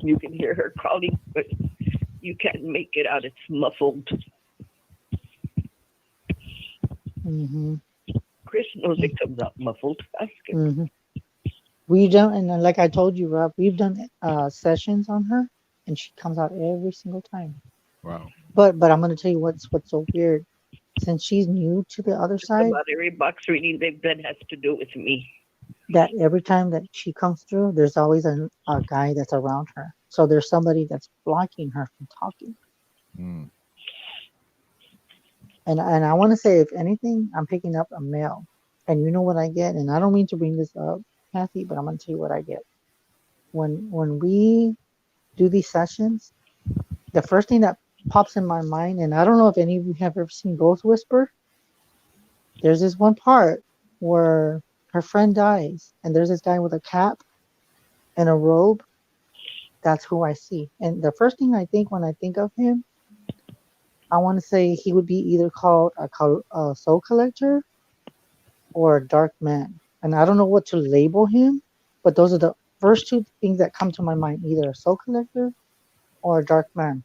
You can hear her calling, but you can't make it out. It's muffled. Mm-hmm. Chris knows it comes out muffled. Ask him. Mm-hmm. We've done, and like I told you, Rob, we've done sessions on her, and she comes out every single time. Wow. But I'm gonna tell you what's so weird. Since she's new to the other side, About every box reading they've done has to do with me. that every time that she comes through, there's always a guy that's around her. So there's somebody that's blocking her from talking. Mm. And I want to say, if anything, I'm picking up a male. And you know what I get? And I don't mean to bring this up, Kathy, but I'm gonna tell you what I get. When we do these sessions, the first thing that pops in my mind, and I don't know if any of you have ever seen Ghost Whisper. There's this one part where her friend dies, and there's this guy with a cap and a robe. That's who I see. And the first thing I think when I think of him, I want to say he would be either called a soul collector or a dark man. And I don't know what to label him, but those are the first two things that come to my mind, either a soul collector or a dark man.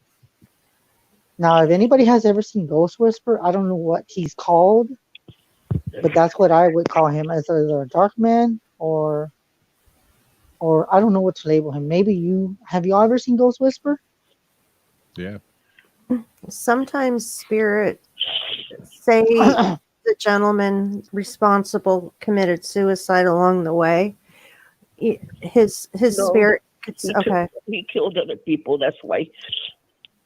Now, if anybody has ever seen Ghost Whisper, I don't know what he's called, but that's what I would call him, as either a dark man or I don't know what to label him. Maybe have you ever seen Ghost Whisper? Yeah. Sometimes spirit say the gentleman responsible committed suicide along the way. His No, spirit gets okay. He killed other people. That's why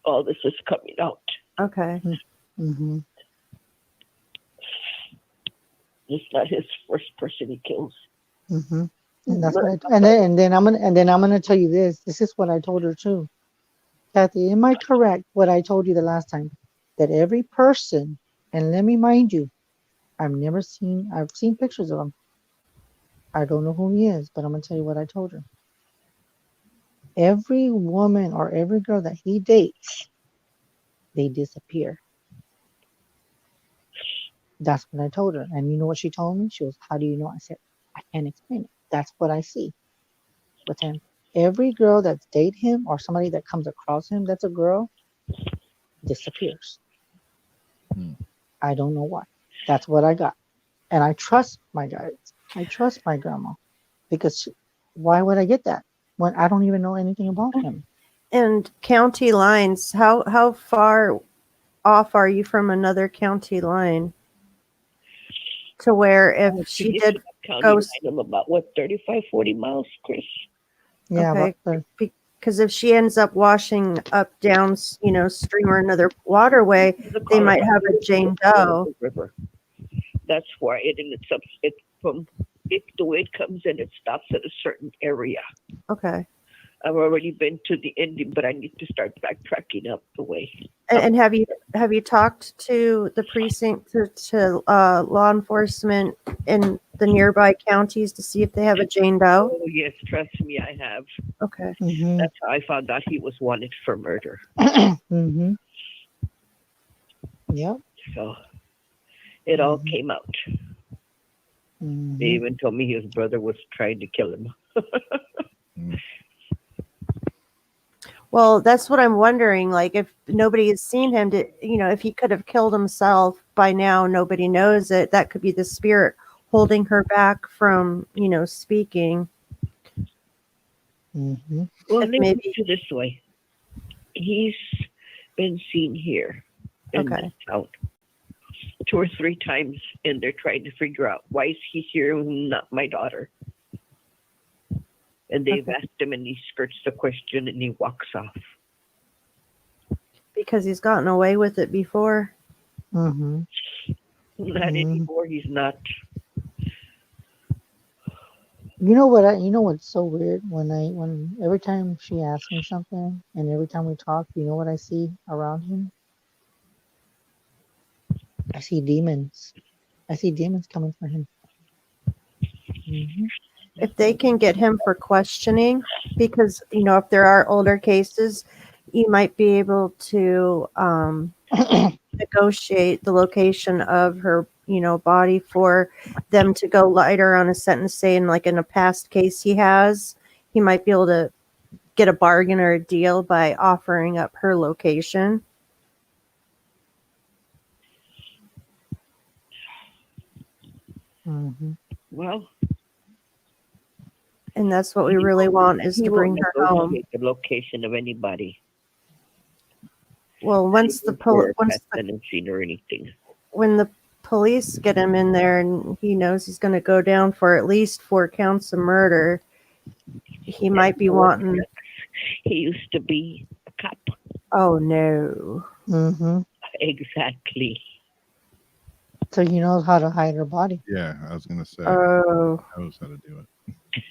all this is coming out. Okay. Mm-hmm. It's not his first person he kills. Mm-hmm. And that's what and then I'm gonna tell you this. This is what I told her too. Kathy, am I correct what I told you the last time? That every person, and let me mind you, I've seen pictures of him. I don't know who he is, but I'm gonna tell you what I told her. Every woman or every girl that he dates, they disappear. That's what I told her. And you know what she told me? She goes, how do you know? I said, I can't explain it. That's what I see with him. Every girl that's dated him or somebody that comes across him that's a girl disappears. I don't know why. That's what I got. And I trust my guys. I trust my grandma. Because why would I get that when I don't even know anything about him? And county lines, how far off are you from another county line? To where if she did go, I'm about what 35, 40 miles, Chris. Yeah, okay, because if she ends up washing up down, stream or another waterway, they might have a Jane Doe. River. That's why it's from the way it comes in, it stops at a certain area. Okay. I've already been to the ending, but I need to start backtracking up the way. And have you talked to the precinct to law enforcement in the nearby counties to see if they have a Jane Doe? Oh yes, trust me, I have. Okay. Mm-hmm. That's how I found out he was wanted for murder. Mm-hmm. Yep. So it all came out. Mm-hmm. They even told me his brother was trying to kill him. Well, that's what I'm wondering. Like, if nobody has seen him, if he could have killed himself by now, nobody knows it. That could be the spirit holding her back from, speaking. Mm-hmm. Well, If let me maybe put it this way: he's been seen here in this town 2 or 3 times, and they're trying to figure out why is he here and not my daughter. And they've asked him, and he skirts the question, and he walks off. because he's gotten away with it before. Mm-hmm. Not anymore. He's not. You know what's so weird when every time she asks me something and every time we talk, you know what I see around him? I see demons. I see demons coming for him. Mm-hmm. If they can get him for questioning, because if there are older cases, you might be able to negotiate the location of her body for them to go lighter on a sentence. Say in a past case he might be able to get a bargain or a deal by offering up her location. Mm-hmm. Well, and that's what we really want is to bring her home. The location of anybody. Well, once hasn't seen or anything. When the police get him in there and he knows he's going to go down for at least 4 counts of murder, he might be wanting. He used to be a cop. Oh no. Mm-hmm. Exactly. So he knows how to hide her body. Yeah, I was gonna say. Oh. He knows how to do it.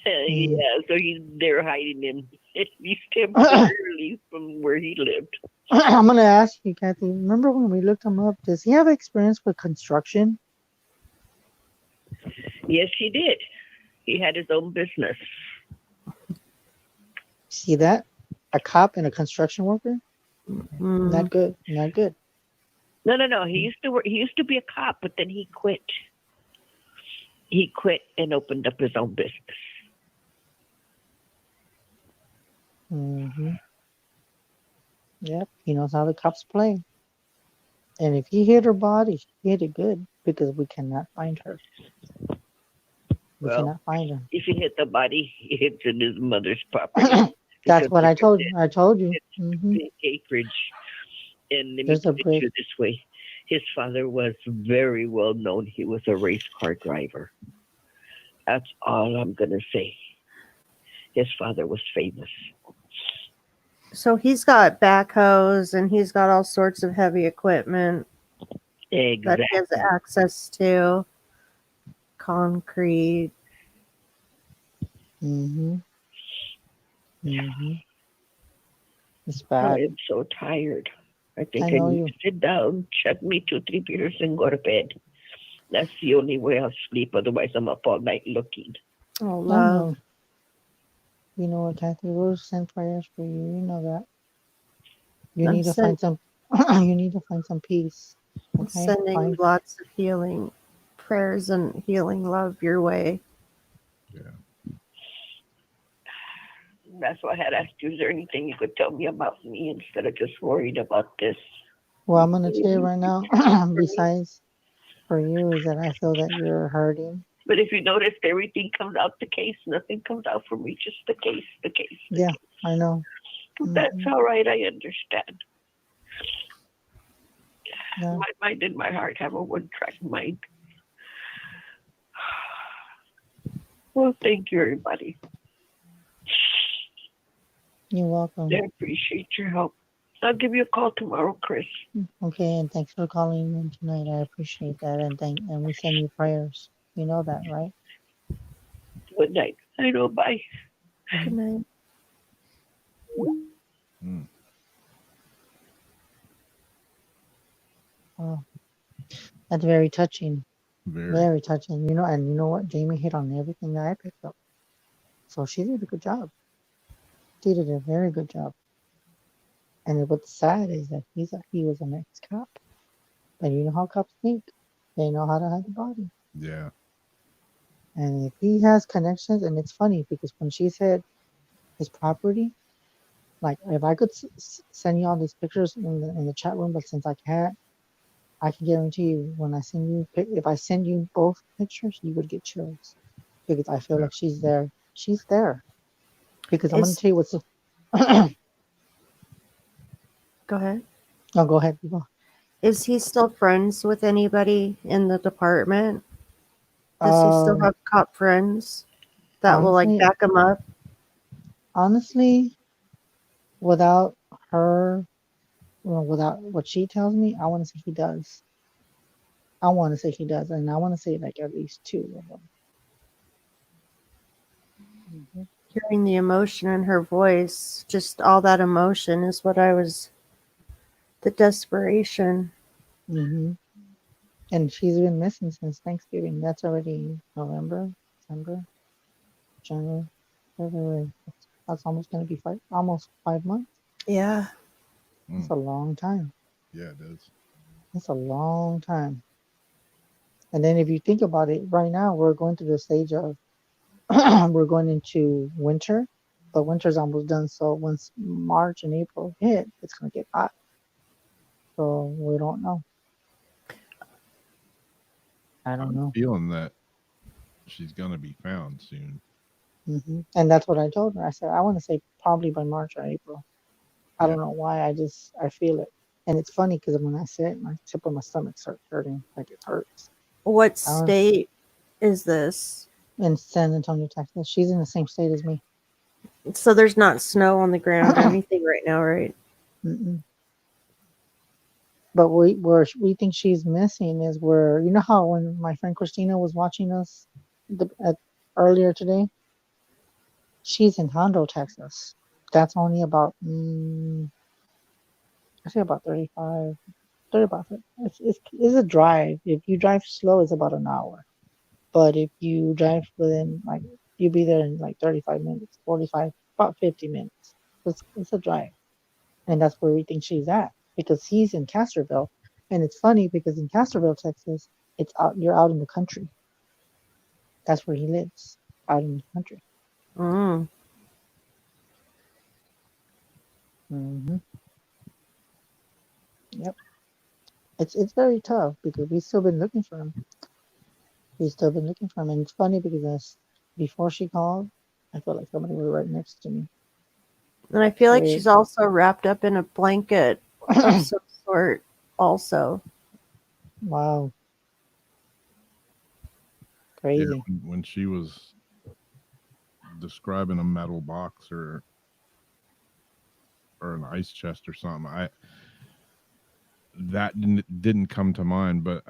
Yeah, so they're hiding him at least temporarily from where he lived. I'm gonna ask you, Kathy. Remember when we looked him up? Does he have experience with construction? Yes, he did. He had his own business. See that? A cop and a construction worker? Not good. Not good. No. He used to work. He used to be a cop, but then he quit. He quit and opened up his own business. Mm-hmm. Yep. He knows how the cops play. And if he hit her body, he hit it good because we cannot find her. We cannot find her. If he hit the body, he hits in his mother's property. That's because what like I I told said, you. I told you. it's Hmm. big acreage. And let me There's a put it to big. you this way: his father was very well known. He was a race car driver. That's all I'm gonna say. His father was famous. So he's got backhoes and he's got all sorts of heavy equipment that he has Exactly. access to, concrete. Hmm. Hmm. It's I bad. am so tired. I I think I know need you. to sit down, chug me 2, 3 beers, and go to bed. That's the only way I'll sleep. Otherwise, I'm up all night looking. Oh, I love. know. You know what, Kathy? We'll send prayers for you. You know that. You I'm, need to send, find some. You need to find some peace. I'm Okay. sending Find. lots of healing prayers and healing love your way. That's why I had asked you, is there anything you could tell me about me instead of just worried about this? Well, I'm gonna tell you right now. Besides for you, is that I feel that you're hurting. But if you noticed, everything comes out the case. Nothing comes out for me. Just the case, the case, the Yeah, case. I know. That's Hmm. all right. I understand. Yeah. My mind and my heart have a one-track mind. Well, thank you, everybody. You're I welcome. appreciate your help. I'll give you a call tomorrow, Chris. Okay, and thanks for calling in tonight. I appreciate that, and we send you prayers. You know that, right? Good night. I know. Bye. Good night. Mm. Oh, that's very touching. Very. Very touching. You know, and you know what? Jamie hit on everything that I picked up. So she did a good job. She did a very good job. And what's sad is that he was an ex-cop. But you know how cops think. They know how to hide the body. Yeah. And if he has connections, and it's funny because when she said his property, like if I could send you all these pictures in the chat room, but since I can't, I can guarantee you when I send you if I send you both pictures, you would get chills because I feel Yeah. like she's there. She's there because I'm gonna Is tell you what's. Go ahead. No, go ahead, people. Is he still friends with anybody in the department? Does he still Um, have cop friends that will like honestly, back him up? honestly, without her, well, without what she tells me, I want to say he does. I want to say he does, and I want to say like at least two of them. Mhm. Hearing the emotion in her voice, just all that emotion is what I was, the desperation. Mhm. And she's been missing since Thanksgiving. That's already November, December, January, February. That's almost going to be almost 5 months. Yeah. That's Mm. a long time. Yeah, it is. That's a long time. And then if you think about it, right now we're going through the stage of we're going into winter, but winter's almost done. So once March and April hit, it's going to get hot. So we don't know. I don't I'm know. feeling that she's gonna be found soon. And that's what I told her. I said, I want to say probably by March or April. I Yeah. don't know why. I feel it. And it's funny because when I say it, my tip of my stomach starts hurting. Like it hurts. What I don't, state is this? in San Antonio, Texas. She's in the same state as me. So there's not snow on the ground or anything right now, right? Mm-mm. But where we think she's missing is where, you know how when my friend Christina was watching us earlier today, she's in Hondo, Texas. That's only about, I say about 35, 30 about it. It's a drive. If you drive slow, it's about an hour. But if you drive within, like, you'll be there in like 35 minutes, 45, about 50 minutes. It's a drive. And that's where we think she's at because he's in Castroville. And it's funny because in Castroville, Texas, you're out in the country. That's where he lives, out in the country. Mm. Hmm. Yep. It's very tough because we've still been looking for him. We've still been looking for him. And it's funny because before she called, I felt like somebody was right next to me. And I feel like Weird. she's also wrapped up in a blanket of some sort also. Wow. Yeah, Crazy. when she was describing a metal box or an ice chest or something, that didn't come to mind, but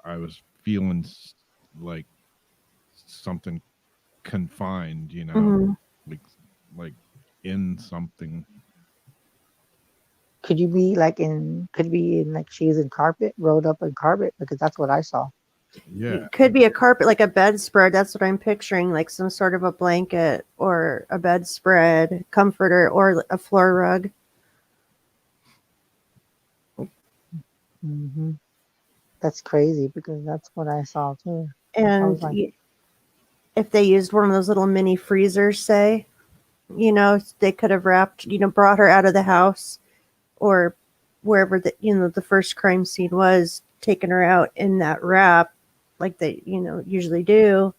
I was feeling like something confined, Mhm. like like in something. Could you be like could be in like she's in carpet, rolled up in carpet? Because that's what I saw. Yeah, It could be a carpet, like a bedspread. That's what I'm picturing, like some sort of a blanket or a bedspread, comforter, or a floor rug. Hmm. That's crazy because that's what I saw too. I was And like, if they used one of those little mini freezers, say, they could have wrapped, brought her out of the house or wherever the first crime scene was, taken her out in that wrap, like they, usually do,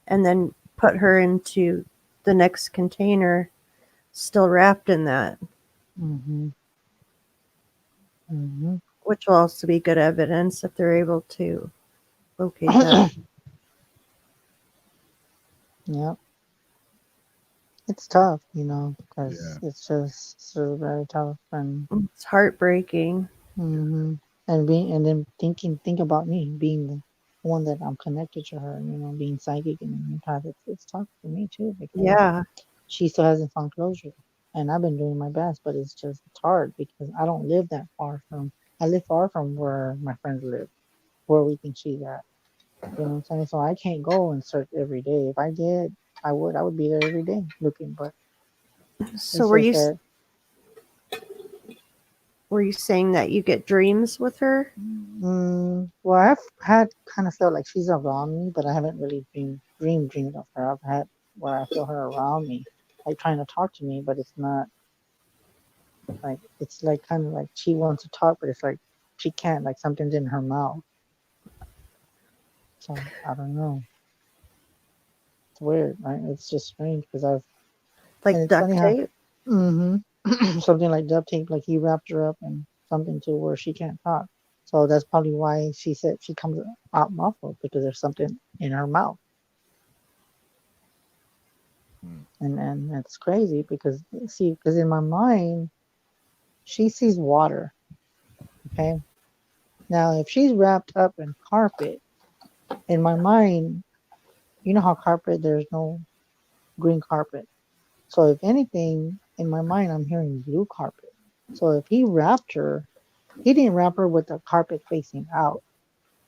and then put her into the next container, still wrapped in that, mm-hmm, mm-hmm. which will also be good evidence if they're able to locate that. Yep. It's tough, because yeah, it's just very tough, and It's heartbreaking. hmm and then think about me being the one that I'm connected to her, being psychic and empath. It's tough for me too because Yeah. she still hasn't found closure, and I've been doing my best, but it's hard because I don't live that far from. I live far from where my friends live, where we think she's at. You know what I'm saying? So I can't go and search every day. If I did, I would be there every day looking, but So it's were just you that. were you saying that you get dreams with her? Well, I've had kind of felt like she's around me, but I haven't really dreamed of her. I've had where I feel her around me, like trying to talk to me, but it's not like it's like kind of like she wants to talk, but it's like she can't. Like something's in her mouth. So I don't know. It's weird, right? It's just strange because and Like it's duct funny how tape? something like duct tape, like he wrapped her up and something to where she can't talk. So that's probably why she said she comes out muffled because there's something in her mouth. And it's crazy because see, because in my mind, she sees water. Okay. Now, if she's wrapped up in carpet, in my mind, you know how carpet, there's no green carpet. So if anything, in my mind, I'm hearing blue carpet. So if he wrapped her, he didn't wrap her with the carpet facing out.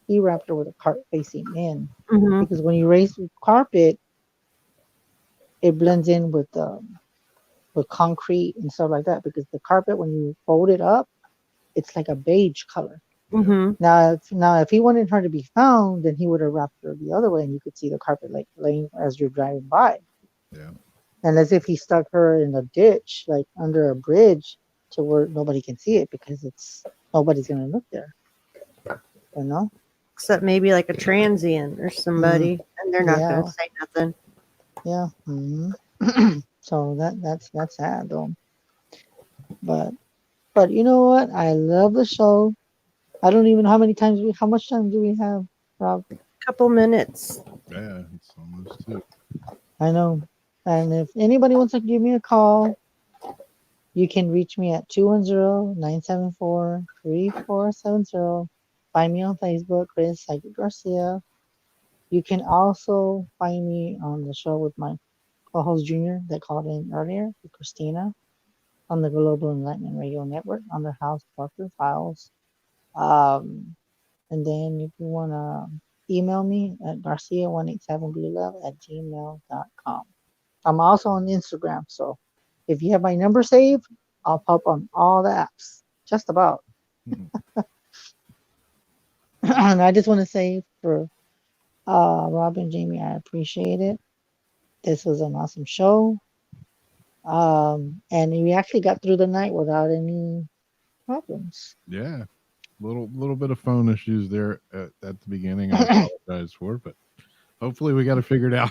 He wrapped her with the carpet facing in. Mm-hmm. Because when you raise the carpet, it blends in with concrete and stuff like that. Because the carpet, when you fold it up, it's like a beige color. Mm-hmm. Now, if he wanted her to be found, then he would have wrapped her the other way, and you could see the carpet like laying as you're driving by. yeah. And as if he stuck her in a ditch, like under a bridge, to where nobody can see it because nobody's gonna look there. You know? Except maybe like a transient or somebody, and they're not going Yeah, to say nothing. yeah. So that's sad though. But you know what? I love the show. I don't even know how much time do we have, Rob? Couple minutes. Yeah, it's almost 2. I know. And if anybody wants to give me a call, you can reach me at 210-974-3470. Find me on Facebook, Chris Garcia. You can also find me on the show with my co-host Junior that called in earlier, with Christina, on the Global Enlightenment Radio Network on the House Parker Files. Um, and then if you want to email me at garcia187bluelove@gmail.com. I'm also on Instagram, so if you have my number saved, I'll pop on all the apps, just about. And I just want to say for Rob and Jamie, I appreciate it. This was an awesome show. And we actually got through the night without any problems. Yeah, little bit of phone issues there at the beginning. I apologize for, but hopefully we got it figured out.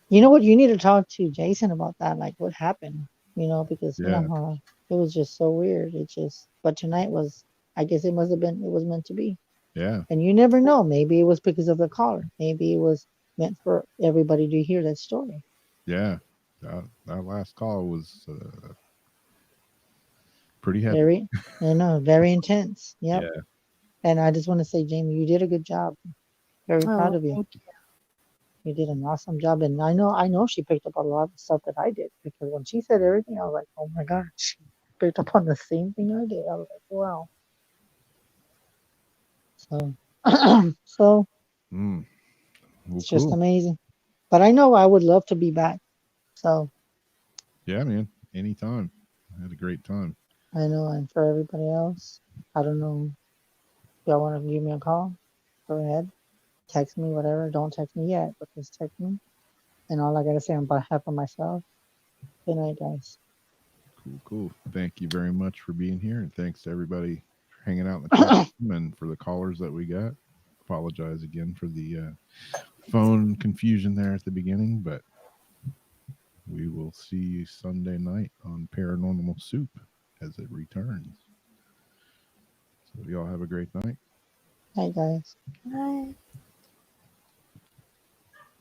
You know what? You need to talk to Jason about that. Like, what happened? because Yeah. it was just so weird. But tonight was, I guess it was meant to be. Yeah. And you never know. Maybe it was because of the caller. Maybe it was meant for everybody to hear that story. Yeah. That last call was pretty heavy. Very, very intense. Yep. Yeah. And I just want to say, Jamie, you did a good job. Very proud Oh, of you. thank you. You did an awesome job. And I know she picked up a lot of stuff that I did, because when she said everything, I was like, oh my God, she picked up on the same thing I did. I was like, wow. So, so Well, it's just cool. amazing. But I know I would love to be back. So Yeah, man. Anytime. I had a great time. I know, and for everybody else, I don't know if y'all want to give me a call. Go ahead. Text me, whatever. Don't text me yet, but just text me. And all I gotta say on behalf of myself, good night, guys. Cool. Thank you very much for being here, and thanks to everybody for hanging out in the chat room and for the callers that we got. Apologize again for the phone confusion there at the beginning, but we will see you Sunday night on Paranormal Soup as it returns. So y'all have a great night. Hi, guys. Bye.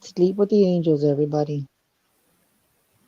Sleep with the angels, everybody.